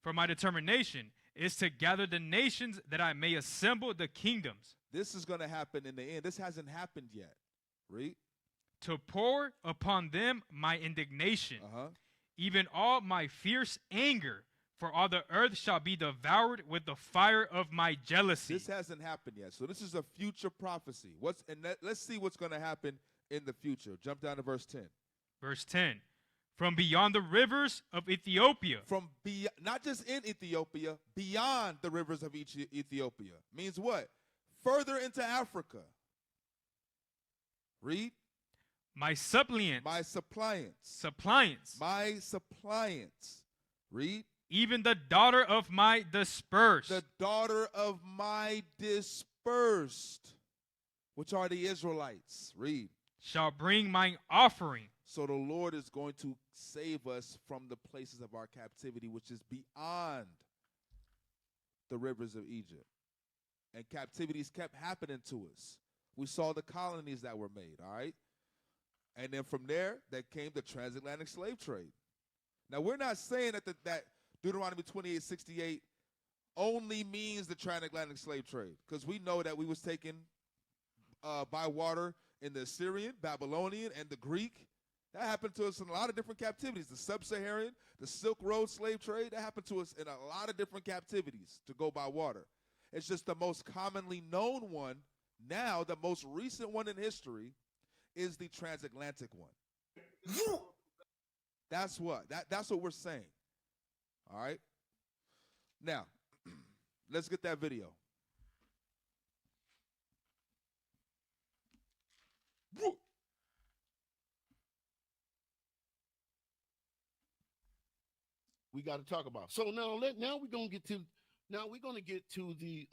For my determination is to gather the nations that I may assemble the kingdoms. This is going to happen in the end. This hasn't happened yet. Read. To pour upon them my indignation, even all my fierce anger, for all the earth shall be devoured with the fire of my jealousy. This hasn't happened yet. So this is a future prophecy. Let's see what's going to happen in the future. Jump down to verse 10. Verse 10. From beyond the rivers of Ethiopia. Not just in Ethiopia, beyond the rivers of Ethiopia. Means what? Further into Africa. Read. My suppliants. My suppliants. Suppliants. My suppliants. Read. Even the daughter of my dispersed. The daughter of my dispersed, which are the Israelites. Read. Shall bring mine offering. So the Lord is going to save us from the places of our captivity, which is beyond the rivers of Egypt. And captivities kept happening to us. We saw the colonies that were made, all right? And then from there, that came the transatlantic slave trade. Now, we're not saying that Deuteronomy 28:68 only means the transatlantic slave trade, because we know that we was taken by water in the Assyrian, Babylonian, and the Greek. That happened to us in a lot of different captivities. The Sub-Saharan, the Silk Road slave trade, that happened to us in a lot of different captivities to go by water. It's just the most commonly known one now, the most recent one in history, is the transatlantic one. That's what we're saying. All right? Now, let's get that video. We got to talk about. So now we're gonna get to the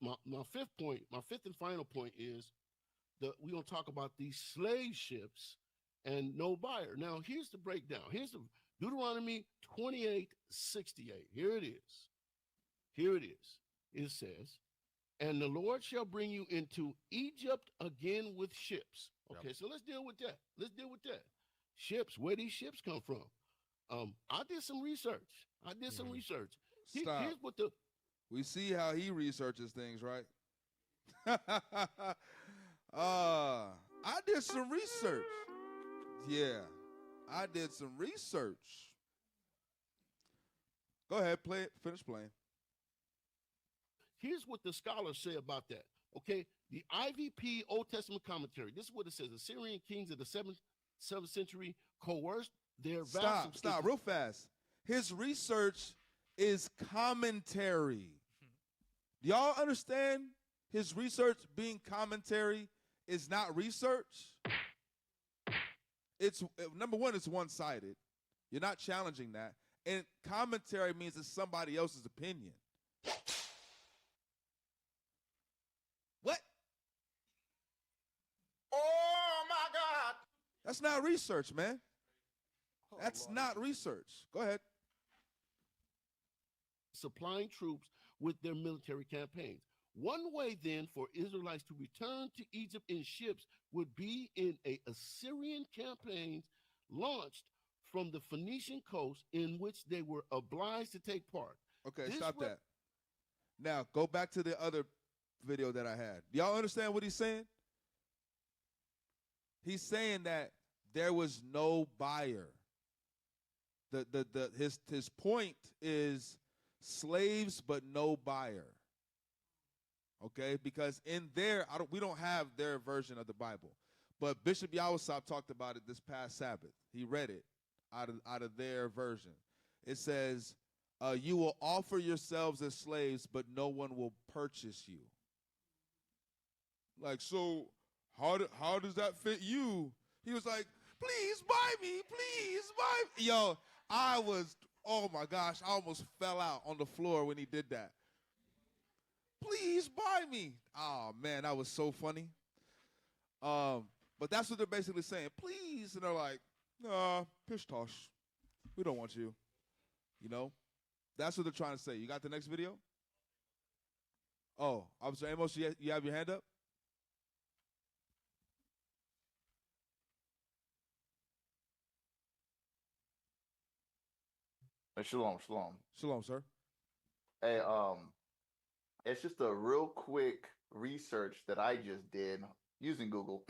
my fifth point. My fifth and final point is we're gonna talk about these slave ships and no buyer. Now here's the breakdown. Here's the Deuteronomy 28:68. Here it is. It says, "And the Lord shall bring you into Egypt again with ships." Okay, so let's deal with that. Ships. Where these ships come from? I did some research. Stop. Here's what we see how he researches things, right? I did some research. Yeah, I did some research. Go ahead, play it. Finish playing. Here's what the scholars say about that. Okay, the IVP Old Testament commentary. This is what it says: Assyrian kings of the 7th century coerced their vassals. Stop, real fast. His research is commentary. Do y'all understand? His research being commentary is not research. It's number one, it's one-sided. You're not challenging that. And commentary means it's somebody else's opinion. What? Oh my God! That's not research, man. That's not research. Go ahead. Supplying troops with their military campaigns. One way then for Israelites to return to Egypt in ships would be in a Assyrian campaigns launched from the Phoenician coast, in which they were obliged to take part. Okay, stop that. Now, go back to the other video that I had. Y'all understand what he's saying? He's saying that there was no buyer. His point is slaves but no buyer. Okay, because in there, we don't have their version of the Bible, but Bishop Yawasop talked about it this past Sabbath. He read it out of their version. It says, "You will offer yourselves as slaves, but no one will purchase you." Like, so how does that fit you? He was like, "Please buy me, please buy me." Yo, oh my gosh, I almost fell out on the floor when he did that. Please buy me. Oh man, that was so funny. But that's what they're basically saying. Please. And they're like, pish tosh. We don't want you. You know? That's what they're trying to say. You got the next video? Oh, Officer Amos, you have your hand up? Hey, shalom. Shalom, sir. Hey, it's just a real quick research that I just did using Google.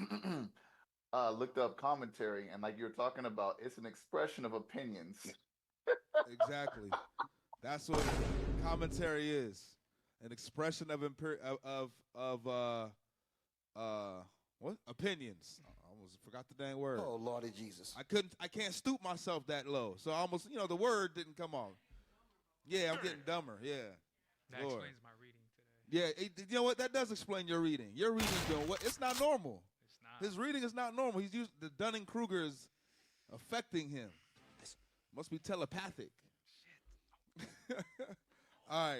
Looked up commentary, and like you were talking about, it's an expression of opinions. Exactly. That's what commentary is. An expression of what? Opinions. I almost forgot the dang word. Oh, Lordy Jesus. I can't stoop myself that low. So I almost, the word didn't come off. Yeah, I'm getting dumber. Yeah. That Lord. explains my reading today. Yeah, you know what? That does explain your reading. Your reading doing what? It's not normal. It's not. His reading is not normal. He's used the Dunning-Krueger is affecting him. Must be telepathic. Shit. All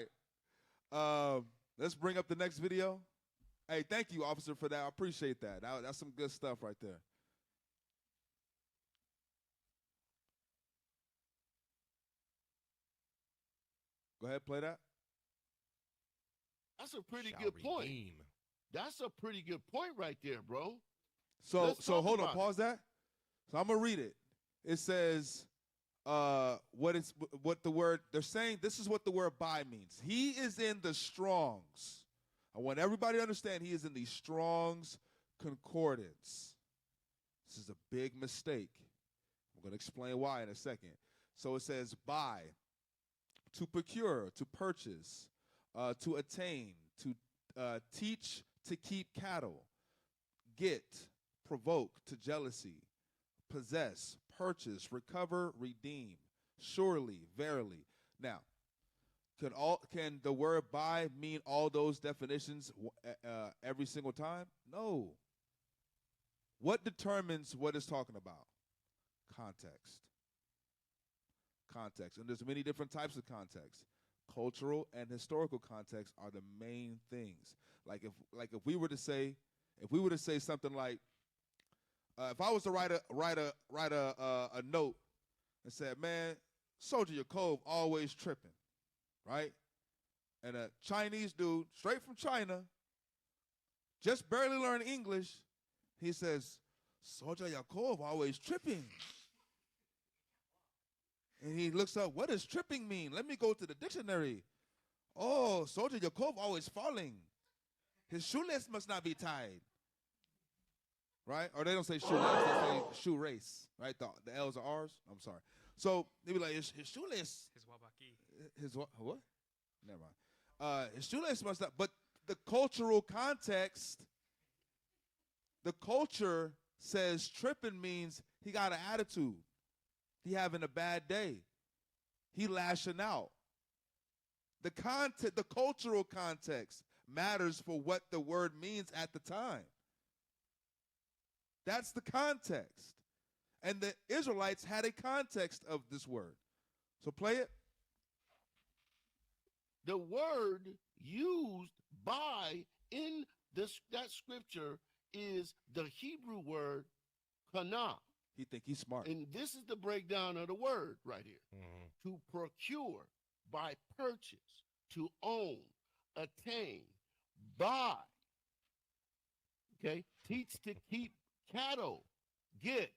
right. Let's bring up the next video. Hey, thank you, officer, for that. I appreciate that. That's some good stuff right there. Go ahead, play that. That's a pretty good point. That's a pretty good point right there, bro. So Let's so talk hold on, about it. pause that. So I'm gonna read it. It says, what the word they're saying. This is what the word by means. He is in the Strong's. I want everybody to understand he is in the Strong's Concordance. This is a big mistake. I'm gonna explain why in a second. So it says buy, to procure, to purchase, to attain, to teach, to keep cattle, get, provoke to jealousy, possess, purchase, recover, redeem, surely, verily. Now, can the word buy mean all those definitions every single time? No. What determines what it's talking about? Context. Context. And there's many different types of context. Cultural and historical context are the main things. Like if we were to say something like, if I was to write a note and said, man, Soldier Yakov always tripping, right? And a Chinese dude, straight from China, just barely learned English, he says, Soldier Yakov always tripping. And he looks up, what does tripping mean? Let me go to the dictionary. Oh, Soldier Yakov always falling. His shoelace must not be tied. Right? Or they don't say shoelace, they say shoe race. Right? The L's are R's. I'm sorry. So they be like, his shoelace. His wabaki. His what? Never mind. His shoelace must not. But the cultural context, the culture says tripping means he got an attitude. He having a bad day. He lashing out. The cultural context matters for what the word means at the time. That's the context. And the Israelites had a context of this word. So play it. The word used by in that scripture is the Hebrew word kana. He think he's smart. And this is the breakdown of the word right here. Mm-hmm. To procure, by purchase, to own, attain, buy. Okay? Teach to keep cattle, get,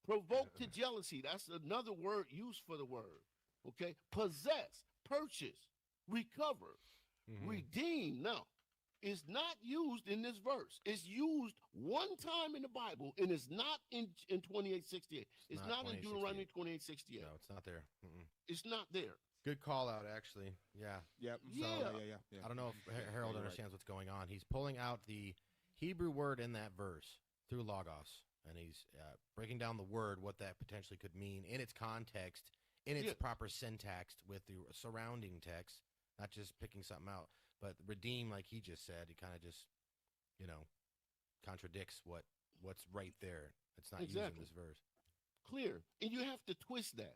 provoke to jealousy. That's another word used for the word. Okay? Possess, purchase, recover, redeem. Now, it's not used in this verse. It's used one time in the Bible, and it's not in 2868. It's not in Deuteronomy 2868. No, it's not there. It's not there. Good call out, actually. Yeah. Yep. Yeah. I don't know if Harold understands what's going on. He's pulling out the Hebrew word in that verse through Logos, and he's breaking down the word, what that potentially could mean in its context, in its proper syntax with the surrounding text, not just picking something out. But redeem, like he just said, he kind of just, contradicts what's right there. It's not used in this verse. Clear. And you have to twist that.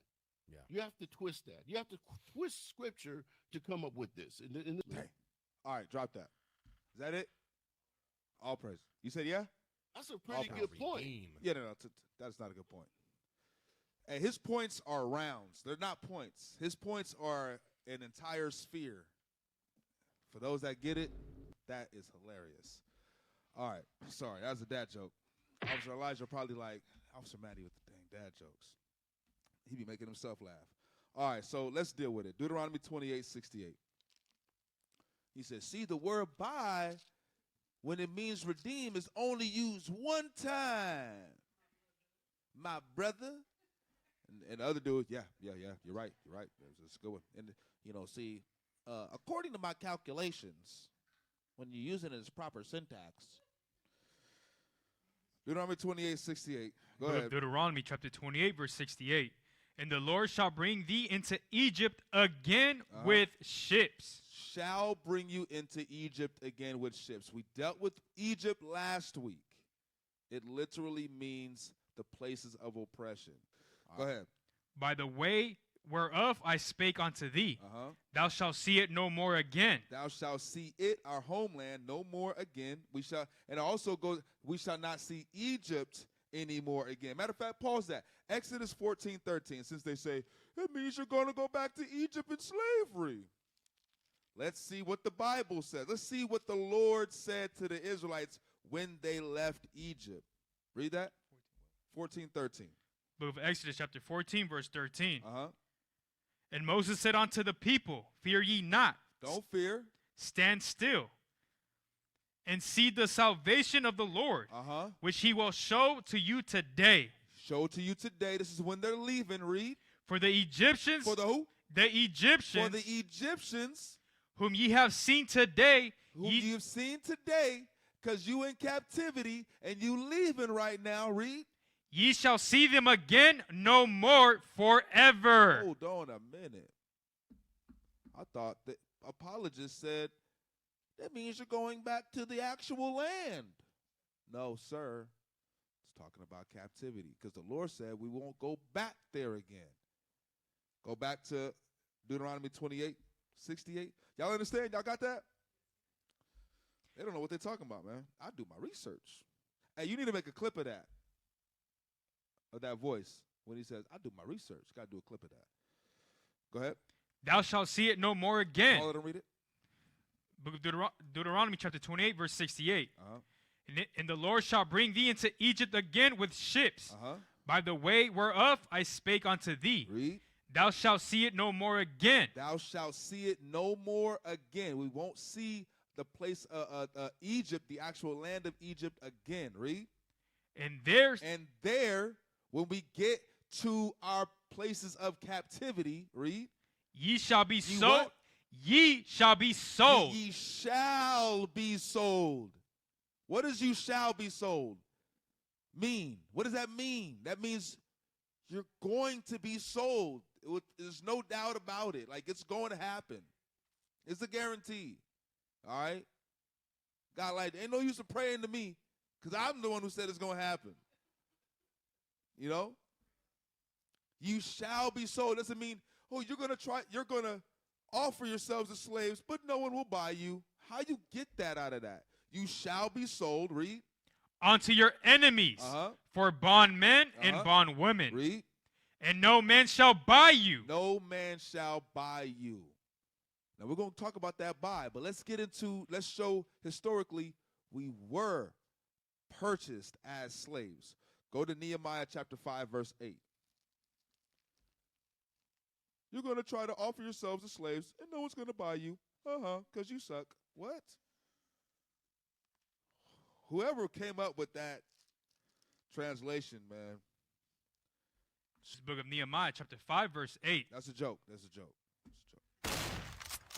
Yeah. You have to twist that. You have to twist scripture to come up with this. All right, drop that. Is that it? All praise. You said yeah? That's a pretty good point. Yeah, no, that's not a good point. And his points are rounds. They're not points. His points are an entire sphere. For those that get it, that is hilarious. All right. Sorry, that was a dad joke. Officer Elijah probably like, Officer Matty with the dang dad jokes. He be making himself laugh. All right, so let's deal with it. Deuteronomy 28:68. He says, see, the word buy, when it means redeem, is only used one time. My brother. And the other dude, yeah, you're right. That's a good one. And, see, according to my calculations, when you use it in its proper syntax. Deuteronomy 28:68. Go ahead. Deuteronomy chapter 28, verse 68. And the Lord shall bring thee into Egypt again with ships. Shall bring you into Egypt again with ships. We dealt with Egypt last week. It literally means the places of oppression. Go ahead. By the way whereof I spake unto thee, thou shalt see it no more again. Thou shalt see it, our homeland, no more again. We shall not see Egypt anymore again. Matter of fact, pause that. Exodus 14:13, since they say, it means you're going to go back to Egypt in slavery. Let's see what the Bible says. Let's see what the Lord said to the Israelites when they left Egypt. Read that. 14, 13. Book of Exodus, chapter 14, verse 13. Uh-huh. And Moses said unto the people, fear ye not. Don't fear. Stand still and see the salvation of the Lord, which he will show to you today. Show to you today. This is when they're leaving. Read. For the Egyptians. For the who? The Egyptians. For the Egyptians. Whom ye have seen today. Whom you have seen today, because you in captivity and you leaving right now. Read. Ye shall see them again no more forever. Hold on a minute. I thought the apologist said that means you're going back to the actual land. No, sir. It's talking about captivity, because the Lord said we won't go back there again. Go back to Deuteronomy 28, 68. Y'all understand? Y'all got that? They don't know what they're talking about, man. I do my research. Hey, you need to make a clip of that voice when he says, I do my research. Got to do a clip of that. Go ahead. Thou shalt see it no more again. All of them read it. Book of Deuteronomy chapter 28, verse 68. And the Lord shall bring thee into Egypt again with ships, by the way whereof I spake unto thee. Read. Thou shalt see it no more again. Thou shalt see it no more again. We won't see the place Egypt, the actual land of Egypt again. Read. And there, when we get to our places of captivity, read. Ye shall be sold. Ye shall be sold. Ye shall be sold. What does you shall be sold mean? What does that mean? That means you're going to be sold. There's no doubt about it. Like, it's going to happen. It's a guarantee. All right? God, like, ain't no use of praying to me, because I'm the one who said it's going to happen. You know? You shall be sold. Doesn't mean, oh, you're going to offer yourselves as slaves, but no one will buy you. How you get that out of that? You shall be sold, read. Unto your enemies, for bondmen and bondwomen. Read. And no man shall buy you. No man shall buy you. Now, we're going to talk about that buy, but let's show historically we were purchased as slaves. Go to Nehemiah chapter 5, verse 8. You're going to try to offer yourselves as slaves, and no one's going to buy you. Because you suck. What? Whoever came up with that translation, man. This is the book of Nehemiah, chapter 5, verse 8. That's a joke. That's a joke.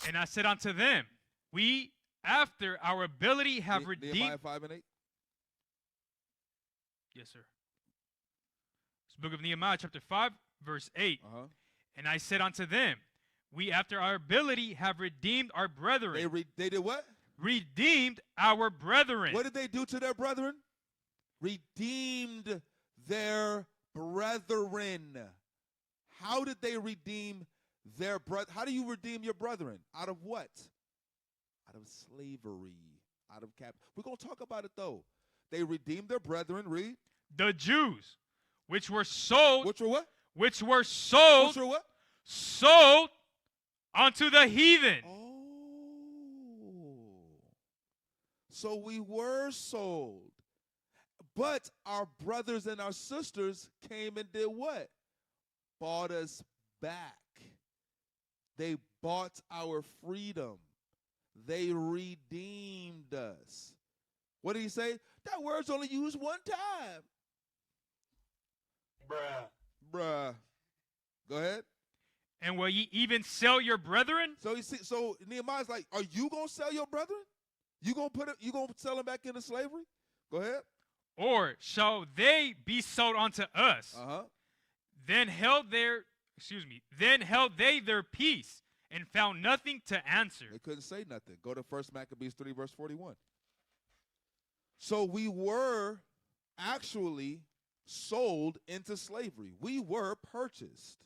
And I said unto them, we, after our ability, have redeemed. Nehemiah 5 and 8? Yes, sir. It's the book of Nehemiah, chapter 5, verse 8. And I said unto them, we, after our ability, have redeemed our brethren. They did what? Redeemed our brethren. What did they do to their brethren? Redeemed their brethren. How did they redeem their brethren? How do you redeem your brethren? Out of what? Out of slavery. Out of cap. We're going to talk about it, though. They redeemed their brethren. Read. The Jews, which were sold. Which were what? Which were sold. Which were what? Sold unto the heathen. Oh. So we were sold. But our brothers and our sisters came and did what? Bought us back. They bought our freedom. They redeemed us. What did he say? That word's only used one time. Bruh. Go ahead. And will ye even sell your brethren? So Nehemiah's like, are you gonna sell your brethren? You gonna sell them back into slavery? Go ahead. Or shall they be sold unto us? Then held they their peace and found nothing to answer. They couldn't say nothing. Go to 1 Maccabees 3, verse 41. So we were actually sold into slavery. We were purchased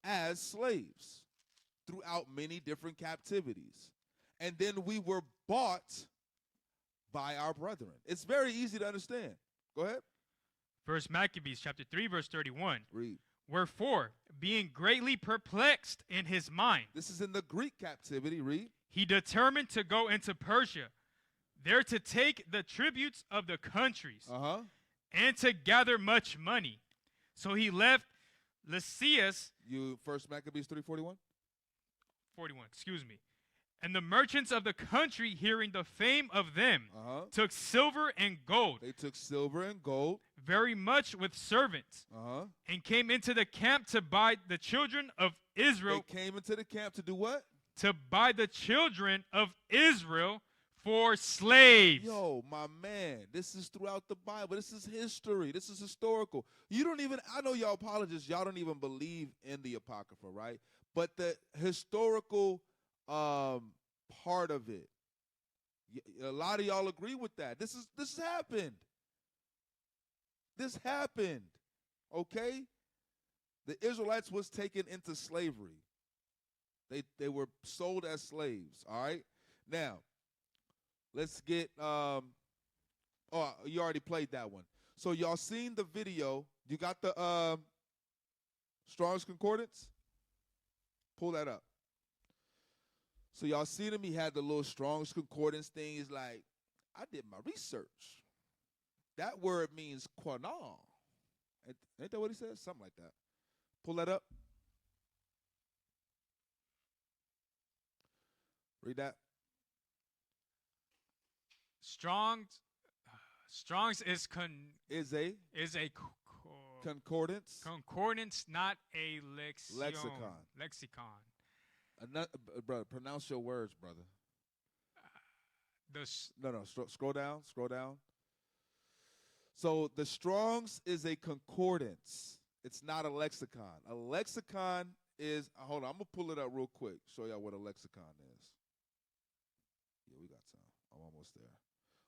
as slaves throughout many different captivities. And then we were bought by our brethren. It's very easy to understand. Go ahead. 1 Maccabees chapter 3, verse 31. Read. Wherefore, being greatly perplexed in his mind. This is in the Greek captivity. Read. He determined to go into Persia, there to take the tributes of the countries. and to gather much money. So he left Lysias, You First Maccabees 3:41. 41, excuse me. And the merchants of the country, hearing the fame of them, took silver and gold. They took silver and gold, very much with servants, and came into the camp to buy the children of Israel. They came into the camp to do what? To buy the children of Israel for slaves. Yo, my man, this is throughout the Bible. This is history. This is historical. You don't even, I know y'all apologists, y'all don't even believe in the Apocrypha, right? But the historical part of it, a lot of y'all agree with that. This happened. This happened, okay? The Israelites was taken into slavery. They were sold as slaves, all right? Now, let's get, oh, you already played that one. So y'all seen the video. You got the Strong's Concordance? Pull that up. So y'all seen him, he had the little Strong's Concordance thing. He's like, I did my research. That word means quanah. Ain't that what he says? Something like that. Pull that up. Read that. Strong's is a concordance. Concordance, not a lexicon. Lexicon. Brother, pronounce your words, brother. Scroll down. Scroll down. So the Strong's is a concordance. It's not a lexicon. A lexicon is, hold on, I'm going to pull it up real quick, show y'all what a lexicon is. Yeah, we got time. I'm almost there.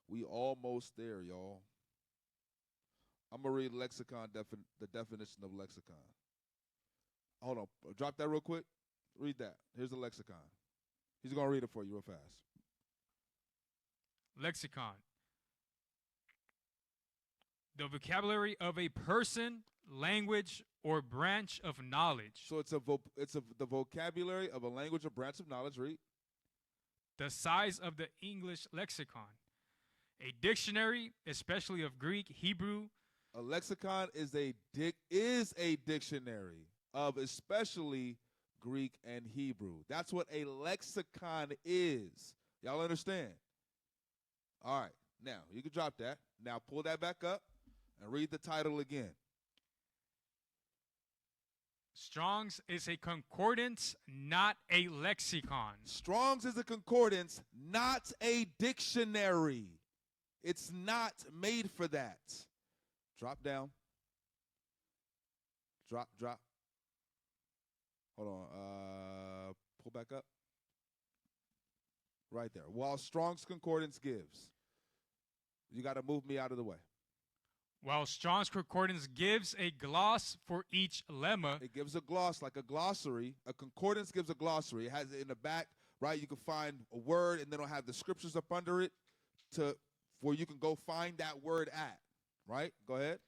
We almost there, y'all. I'm going to read lexicon, the definition of lexicon. Hold on. Drop that real quick. Read that. Here's the lexicon. He's going to read it for you real fast. Lexicon. The vocabulary of a person, language, or branch of knowledge. So it's the vocabulary of a language or branch of knowledge. Read. The size of the English lexicon. A dictionary, especially of Greek, Hebrew. A lexicon is a dictionary of especially Greek and Hebrew. That's what a lexicon is. Y'all understand? All right. Now, you can drop that. Now, pull that back up and read the title again. Strong's is a concordance, not a lexicon. Strong's is a concordance, not a dictionary. It's not made for that. Drop down. Drop. Hold on. Pull back up. Right there. While Strong's Concordance gives. You got to move me out of the way. While Strong's Concordance gives a gloss for each lemma. It gives a gloss, like a glossary. A concordance gives a glossary. It has it in the back, right? You can find a word, and then it'll have the scriptures up under it where you can go find that word at, right? Go ahead.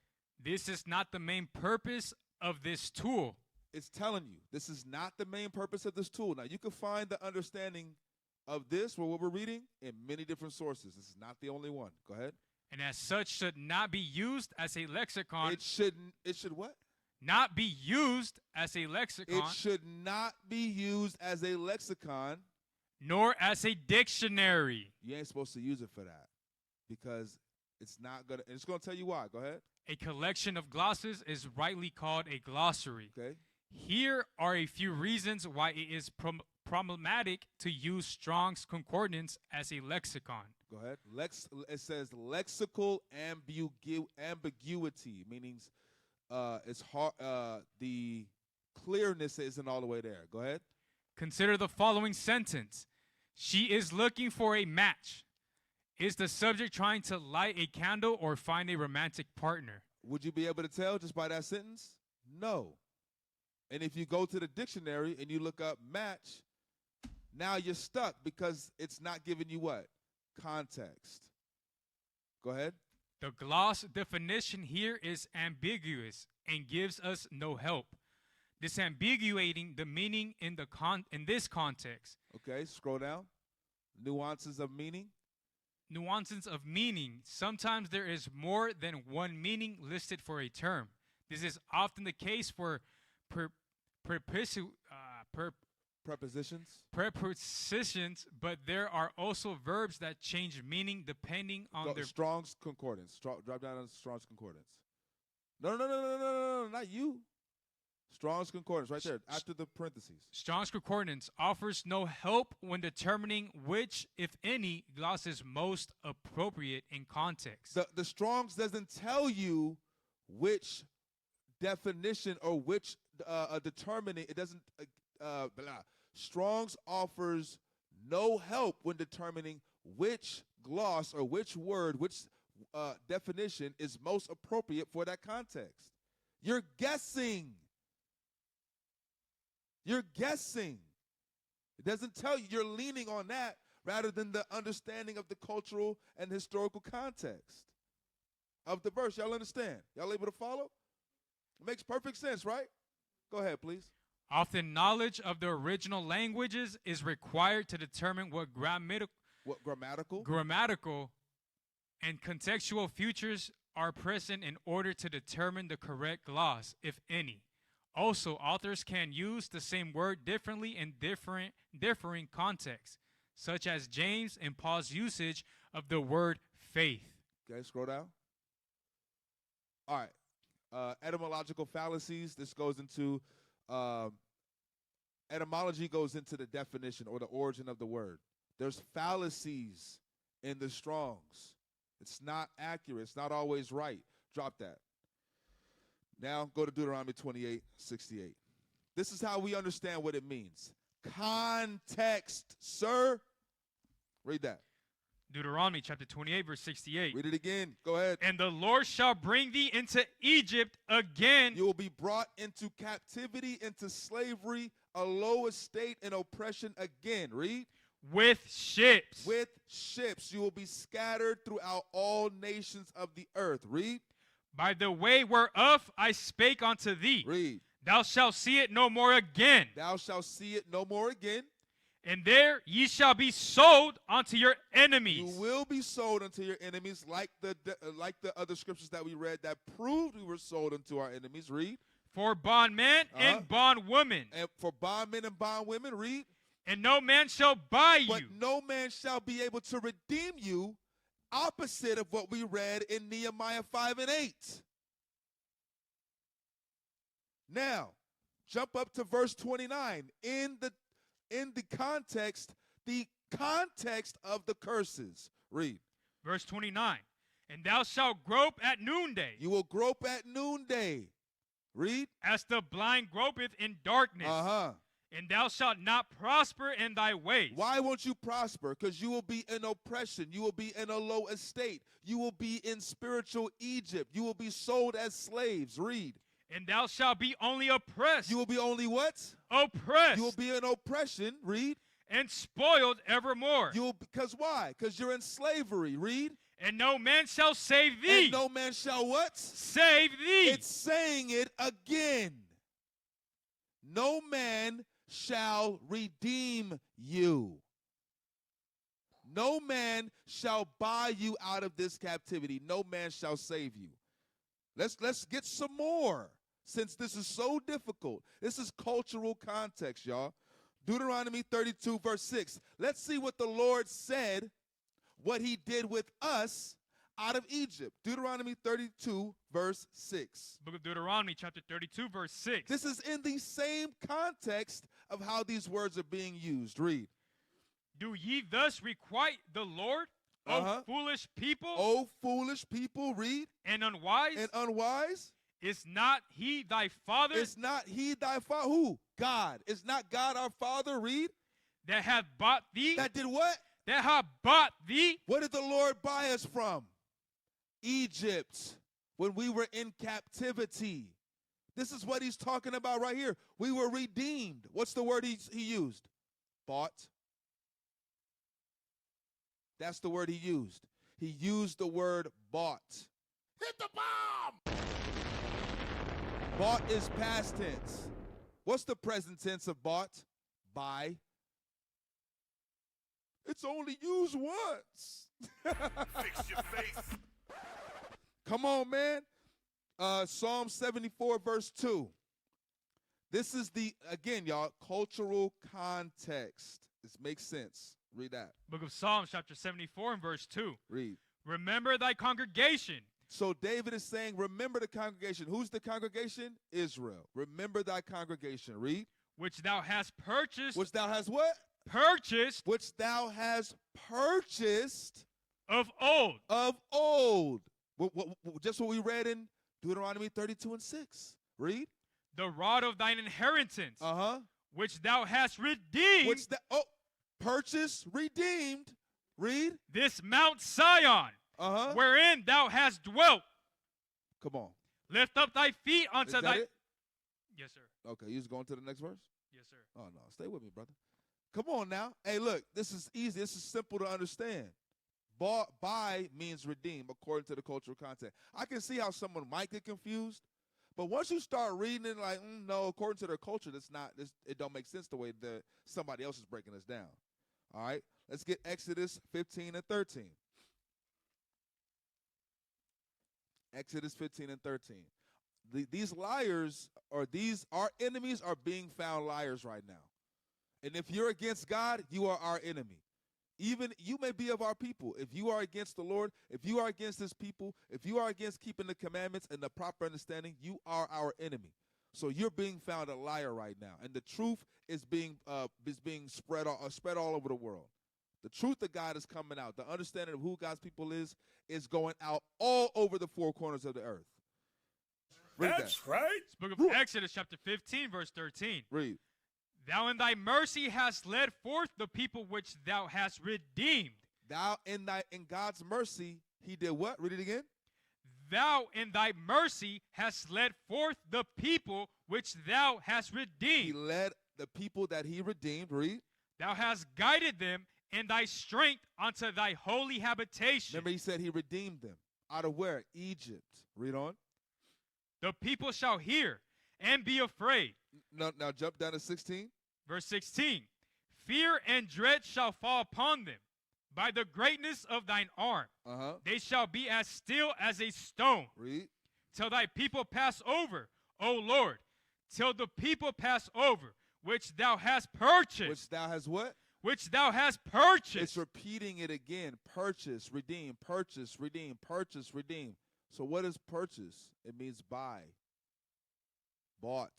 This is not the main purpose of this tool. It's telling you, this is not the main purpose of this tool. Now, you can find the understanding of this, what we're reading, in many different sources. This is not the only one. Go ahead. And as such should not be used as a lexicon. It should what? Not be used as a lexicon. It should not be used as a lexicon. Nor as a dictionary. You ain't supposed to use it for that. Because it's not going to, it's going to tell you why. Go ahead. A collection of glosses is rightly called a glossary. Okay. Here are a few reasons why it is problematic to use Strong's Concordance as a lexicon. Go ahead. It says lexical ambiguity, meaning it's hard. The clearness isn't all the way there. Go ahead. Consider the following sentence. She is looking for a match. Is the subject trying to light a candle or find a romantic partner? Would you be able to tell just by that sentence? No. And if you go to the dictionary and you look up match, now you're stuck because it's not giving you what? Context. Go ahead. The gloss definition here is ambiguous and gives us no help. Disambiguating the meaning in this context. Okay, scroll down. Nuances of meaning. nuances of meaning. Sometimes there is more than one meaning listed for a term. This is often the case for prepositions, but there are also verbs that change meaning depending on their... Strong's Concordance. Drop down on Strong's Concordance. No, not you. Strong's Concordance, right there, after the parentheses. Strong's Concordance offers no help when determining which, if any, gloss is most appropriate in context. The Strong's doesn't tell you which definition or which determining. It doesn't. Strong's offers no help when determining which gloss or which word, which definition is most appropriate for that context. You're guessing. You're guessing. It doesn't tell you. You're leaning on that rather than the understanding of the cultural and historical context of the verse. Y'all understand? Y'all able to follow? It makes perfect sense, right? Go ahead, please. Often knowledge of the original languages is required to determine what grammatical and contextual features are present in order to determine the correct gloss, if any. Also, authors can use the same word differently in differing contexts, such as James and Paul's usage of the word faith. Okay, scroll down. All right. Etymological fallacies. This goes into etymology goes into the definition or the origin of the word. There's fallacies in the Strongs. It's not accurate. It's not always right. Drop that. Now go to Deuteronomy 28:68. This is how we understand what it means. Context, sir. Read that. Deuteronomy chapter 28, verse 68. Read it again. Go ahead. And the Lord shall bring thee into Egypt again. You will be brought into captivity, into slavery, a low estate and oppression again. Read. With ships. With ships. You will be scattered throughout all nations of the earth. Read. By the way whereof I spake unto thee. Read. Thou shalt see it no more again. Thou shalt see it no more again. And there ye shall be sold unto your enemies. You will be sold unto your enemies, like the other scriptures that we read that proved we were sold unto our enemies. Read. For bondmen and bondwomen. And for bondmen and bondwomen. Read. And no man shall buy you. But no man shall be able to redeem you, opposite of what we read in Nehemiah 5 and 8. Now, jump up to verse 29. In the context of the curses. Read. Verse 29. And thou shalt grope at noonday. You will grope at noonday. Read. As the blind gropeth in darkness. And thou shalt not prosper in thy ways. Why won't you prosper? Because you will be in oppression. You will be in a low estate. You will be in spiritual Egypt. You will be sold as slaves. Read. And thou shalt be only oppressed. You will be only what? Oppressed. You will be in oppression. Read. And spoiled evermore. Because why? Because you're in slavery. Read. And no man shall save thee. And no man shall what? Save thee. It's saying it again. No man shall redeem you. No man shall buy you out of this captivity. No man shall save you. Let's get some more, since this is so difficult. This is cultural context, y'all. Deuteronomy 32, verse 6. Let's see what the Lord said, what he did with us out of Egypt. Deuteronomy 32, verse 6. Book of Deuteronomy, chapter 32, verse 6. This is in the same context of how these words are being used. Read. Do ye thus requite the Lord, O foolish people? O foolish people, read. And unwise? And unwise? Is not he thy father? Is not he thy father? Who? God. Is not God our father? Read. That hath bought thee? That did what? That hath bought thee? What did the Lord buy us from? Egypt, when we were in captivity. This is what he's talking about right here. We were redeemed. What's the word he used? Bought. That's the word he used. He used the word bought. Hit the bomb! Bought is past tense. What's the present tense of bought? Buy. It's only used once. Fix your face. Come on, man. Psalm 74, verse 2. This is again, y'all, cultural context. This makes sense. Read that. Book of Psalms, chapter 74 and verse 2. Read. Remember thy congregation. So David is saying, remember the congregation. Who's the congregation? Israel. Remember thy congregation. Read. Which thou hast purchased. Which thou hast what? Purchased. Which thou hast purchased. Of old. Of old. Just what we read in Deuteronomy 32 and 6. Read. The rod of thine inheritance. Uh-huh. Which thou hast redeemed. Purchased, redeemed. Read. This Mount Sion. Uh-huh. Wherein thou hast dwelt. Come on. Lift up thy feet unto thy. It? Yes, sir. Okay, you just going to the next verse? Yes, sir. Oh, no. Stay with me, brother. Come on now. Hey, look, this is easy. This is simple to understand. Buy means redeem, according to the cultural context. I can see how someone might get confused, but once you start reading it, like, no, according to their culture, it don't make sense the way that somebody else is breaking this down. All right? Let's get Exodus 15 and 13. Exodus 15 and 13. These liars, or our enemies, are being found liars right now. And if you're against God, you are our enemy. Even you may be of our people. If you are against the Lord, if you are against his people, if you are against keeping the commandments and the proper understanding, you are our enemy. So you're being found a liar right now. And the truth is being spread all over the world. The truth of God is coming out. The understanding of who God's people is going out all over the four corners of the earth. Read That's that. right. It's book of Exodus, chapter 15, verse 13. Read. Thou in thy mercy hast led forth the people which thou hast redeemed. Thou in God's mercy, he did what? Read it again. Thou in thy mercy hast led forth the people which thou hast redeemed. He led the people that he redeemed. Read. Thou hast guided them in thy strength unto thy holy habitation. Remember, he said he redeemed them. Out of where? Egypt. Read on. The people shall hear and be afraid. Now jump down to 16. Verse 16. Fear and dread shall fall upon them by the greatness of thine arm. Uh-huh. They shall be as still as a stone. Read. Till thy people pass over, O Lord. Till the people pass over, which thou hast purchased. Which thou hast what? Which thou hast purchased. It's repeating it again. Purchase, redeem, purchase, redeem, purchase, redeem. So what is purchase? It means buy. Bought.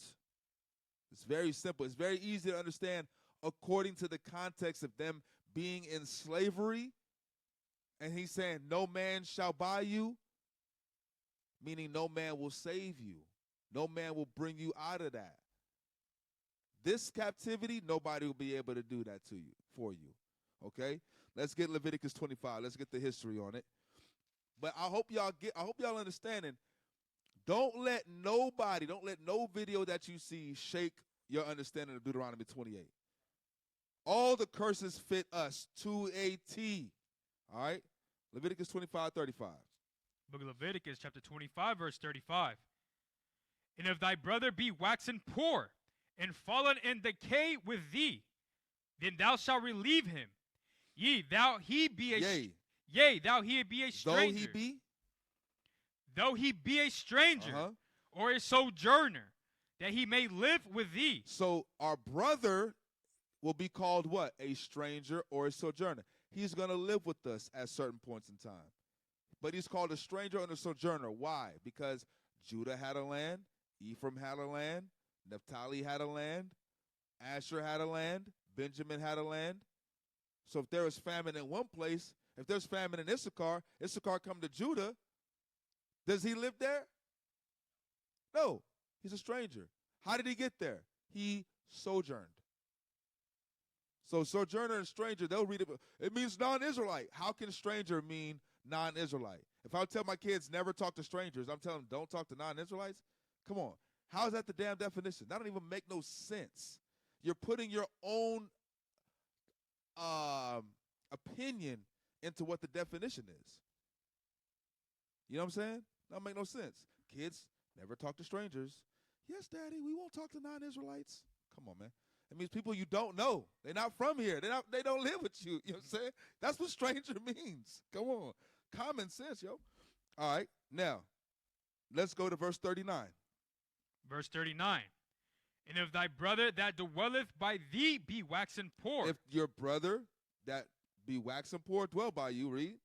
It's very simple. It's very easy to understand according to the context of them being in slavery. And he's saying, no man shall buy you, meaning no man will save you. No man will bring you out of that. This captivity, nobody will be able to do that to you, for you. Okay? Let's get Leviticus 25. Let's get the history on it. But I hope y'all understanding. Don't let no video that you see shake your understanding of Deuteronomy 28. All the curses fit us to a T. All right? Leviticus 25:35. Book of Leviticus, chapter 25, verse 35. And if thy brother be waxen poor, and fallen in decay with thee, then thou shalt relieve him. Though he be a stranger. Though he be a stranger, or a sojourner, that he may live with thee. So our brother will be called what? A stranger or a sojourner. He's going to live with us at certain points in time. But he's called a stranger and a sojourner. Why? Because Judah had a land, Ephraim had a land, Naphtali had a land, Asher had a land, Benjamin had a land. So if there was famine in one place, if there's famine in Issachar come to Judah, does he live there? No, he's a stranger. How did he get there? He sojourned. So sojourner and stranger, they'll read it. It means non-Israelite. How can stranger mean non-Israelite? If I tell my kids never talk to strangers, I'm telling them don't talk to non-Israelites? Come on. How is that the damn definition? That don't even make no sense. You're putting your own opinion into what the definition is. You know what I'm saying? That don't make no sense. Kids never talk to strangers. Yes, Daddy, we won't talk to non-Israelites. Come on, man. It means people you don't know. They're not from here. They don't live with you. You know what I'm saying? That's what stranger means. Come on. Common sense, yo. All right. Now, let's go to verse 39. Verse 39. And if thy brother that dwelleth by thee be waxen poor, If your brother that be waxen poor dwell by you, read.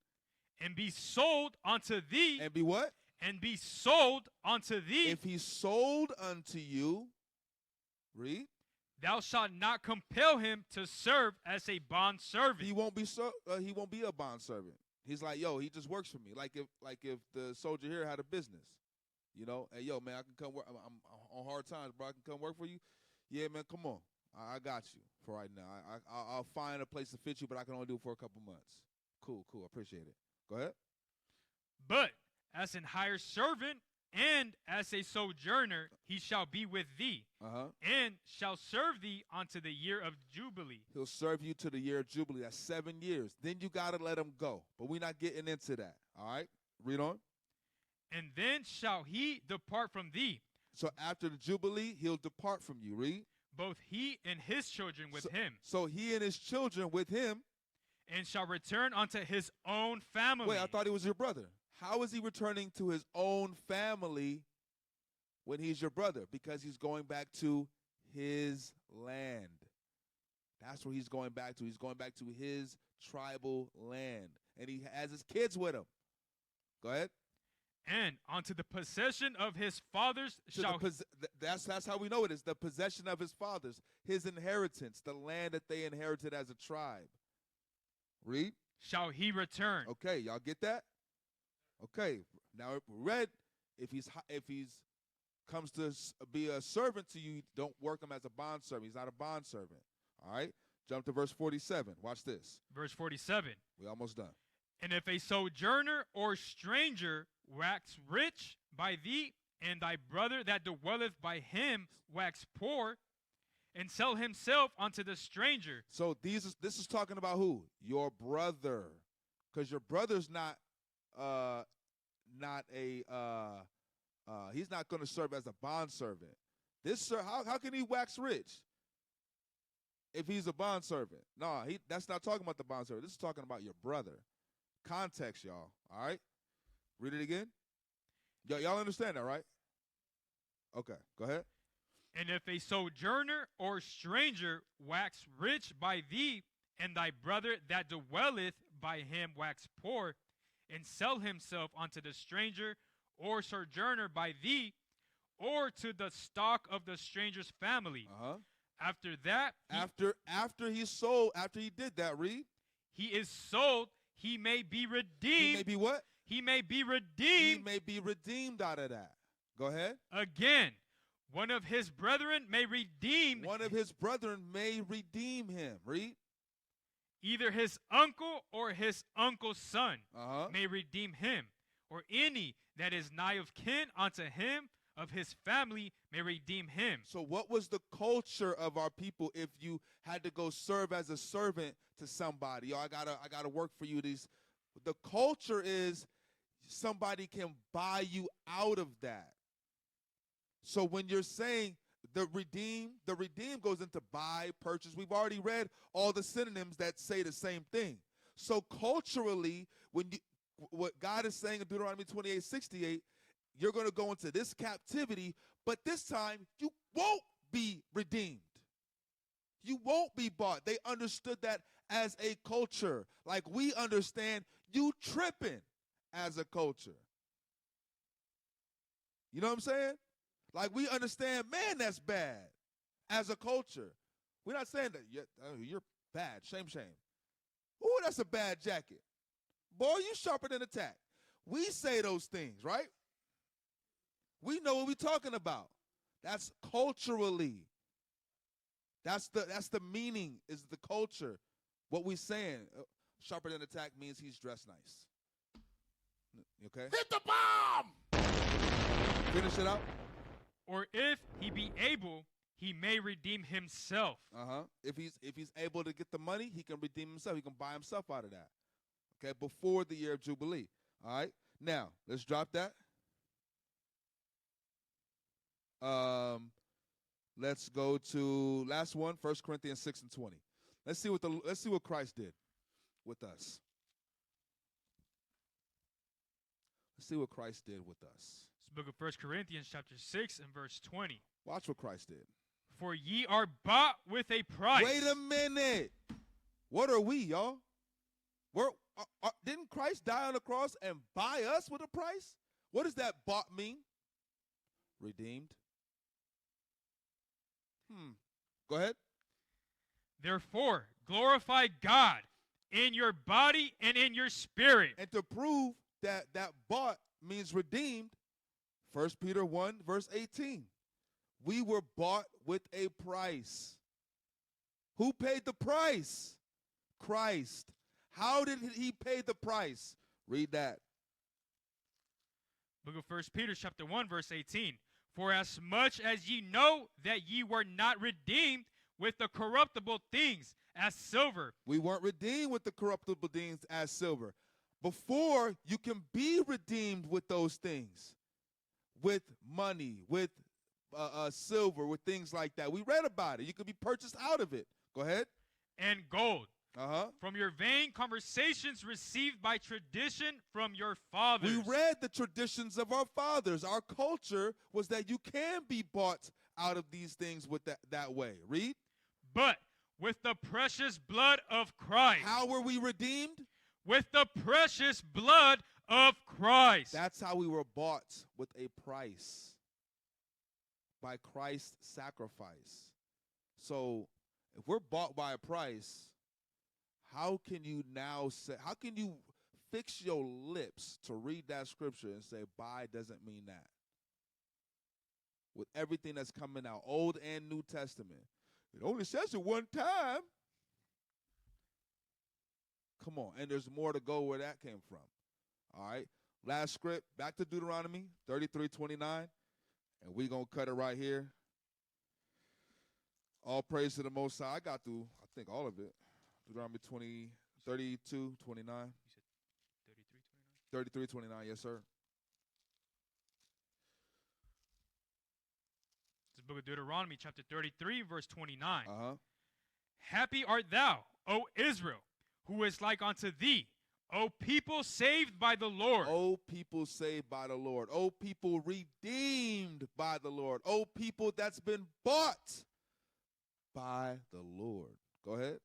and be sold unto thee, And be what? and be sold unto thee, If he sold unto you, read. thou shalt not compel him to serve as a bondservant. He won't be a bond servant. He's like, yo, he just works for me. Like if the soldier here had a business, you know, hey, yo, man, I can come work. I'm on hard times, bro. I can come work for you. Yeah, man, come on. I got you for right now. I'll find a place to fit you, but I can only do it for a couple months. Cool. I appreciate it. Go ahead. But as an hired servant and as a sojourner, he shall be with thee, and shall serve thee unto the year of Jubilee. He'll serve you to the year of Jubilee. That's 7 years. Then you got to let him go. But we're not getting into that. All right? Read on. And then shall he depart from thee. So after the Jubilee, he'll depart from you. Read. Both he and his children with him. So he and his children with him. And shall return unto his own family. Wait, I thought he was your brother. How is he returning to his own family when he's your brother? Because he's going back to his land. That's where he's going back to. He's going back to his tribal land. And he has his kids with him. Go ahead. And unto the possession of his fathers shall... That's how we know it is. The possession of his fathers. His inheritance. The land that they inherited as a tribe. Read. Shall he return. Okay, y'all get that? Okay, now read, if he's comes to be a servant to you, don't work him as a bond servant. He's not a bond servant. All right? Jump to verse 47. Watch this. Verse 47. We almost done. And if a sojourner or stranger wax rich by thee, and thy brother that dwelleth by him wax poor, and sell himself unto the stranger. So this is talking about who? Your brother. Because your brother's he's not going to serve as a bond servant. How can he wax rich if he's a bond servant? No, that's not talking about the bond servant. This is talking about your brother. Context, y'all. All right? Read it again. Y'all understand that, right? Okay, go ahead. And if a sojourner or stranger wax rich by thee, and thy brother that dwelleth by him wax poor, and sell himself unto the stranger or sojourner by thee, or to the stock of the stranger's family. After that, after he did that, read. He is sold, he may be redeemed. He may be what? He may be redeemed. He may be redeemed out of that. Go ahead. Again, one of his brethren may redeem. One of his brethren may redeem him. Read. Either his uncle or his uncle's son may redeem him, or any that is nigh of kin unto him of his family may redeem him. So what was the culture of our people if you had to go serve as a servant to somebody? Yo, I gotta work for you. The culture is somebody can buy you out of that. So when you're saying the redeem goes into buy, purchase. We've already read all the synonyms that say the same thing. So culturally, what God is saying in Deuteronomy 28:68, you're going to go into this captivity, but this time you won't be redeemed. You won't be bought. They understood that as a culture. Like we understand you tripping as a culture. You know what I'm saying? Like we understand, man, that's bad as a culture. We're not saying that you're bad. Shame. Ooh, that's a bad jacket. Boy, you sharper than a tack. We say those things, right? We know what we're talking about. That's culturally. That's the meaning, is the culture. What we're saying. Sharper than a tack means he's dressed nice. Okay? Hit the bomb! Finish it out. Or if he be able, he may redeem himself. If he's able to get the money, he can redeem himself. He can buy himself out of that. Okay, before the year of Jubilee. All right? Now, let's drop that. Let's go to last one, 1 Corinthians 6 and 20. Let's see what Christ did with us. Let's see what Christ did with us. It's the book of 1 Corinthians chapter 6 and verse 20. Watch what Christ did. For ye are bought with a price. Wait a minute. What are we, y'all? Didn't Christ die on the cross and buy us with a price? What does that bought mean? Redeemed. Go ahead. Therefore, glorify God in your body and in your spirit. And to prove that bought means redeemed, 1 Peter 1, verse 18. We were bought with a price. Who paid the price? Christ. How did he pay the price? Read that. Book of 1 Peter chapter 1, verse 18. For as much as ye know that ye were not redeemed with the corruptible things as silver. We weren't redeemed with the corruptible things as silver. Before, you can be redeemed with those things. With money, with silver, with things like that. We read about it. You can be purchased out of it. Go ahead. And gold. Uh-huh. From your vain conversations received by tradition from your fathers. We read the traditions of our fathers. Our culture was that you can be bought out of these things with that way. Read. But with the precious blood of Christ. How were we redeemed? With the precious blood of Christ. That's how we were bought, with a price. By Christ's sacrifice. So, if we're bought by a price, how can you fix your lips to read that scripture and say buy doesn't mean that? With everything that's coming out, Old and New Testament. It only says it one time. Come on, and there's more to go where that came from. All right, last script, back to Deuteronomy 33:29, and we're going to cut it right here. All praise to the Most High. I got through, I think, all of it. Deuteronomy 32:29. 33:29, yes, sir. It's the book of Deuteronomy, chapter 33, verse 29. Uh-huh. Happy art thou, O Israel, who is like unto thee, O people saved by the Lord. O people saved by the Lord. O people redeemed by the Lord. O people that's been bought by the Lord. Go ahead.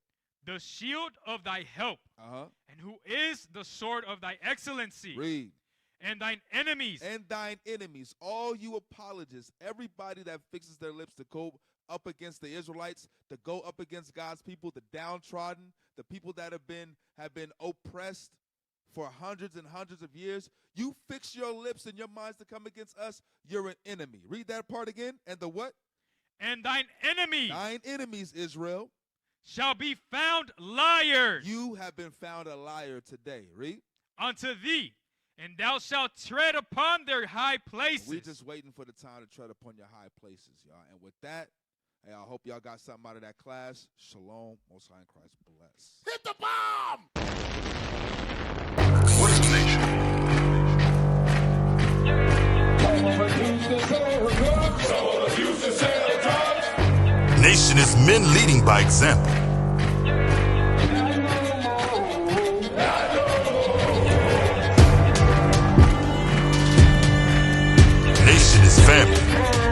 The shield of thy help, and who is the sword of thy excellency. Read. And thine enemies. And thine enemies. All you apologists, everybody that fixes their lips to go up against the Israelites, to go up against God's people, the downtrodden, the people that have been oppressed for hundreds and hundreds of years. You fix your lips and your minds to come against us, you're an enemy. Read that part again. And the what? And thine enemies. Thine enemies, Israel. Shall be found liars. You have been found a liar today. Read. Unto thee, and thou shalt tread upon their high places. We're just waiting for the time to tread upon your high places, y'all. And with that, hey, I hope y'all got something out of that class. Shalom. Most High in Christ bless. Hit the bomb! What is the nation? Nation is men leading by example. Nation is family.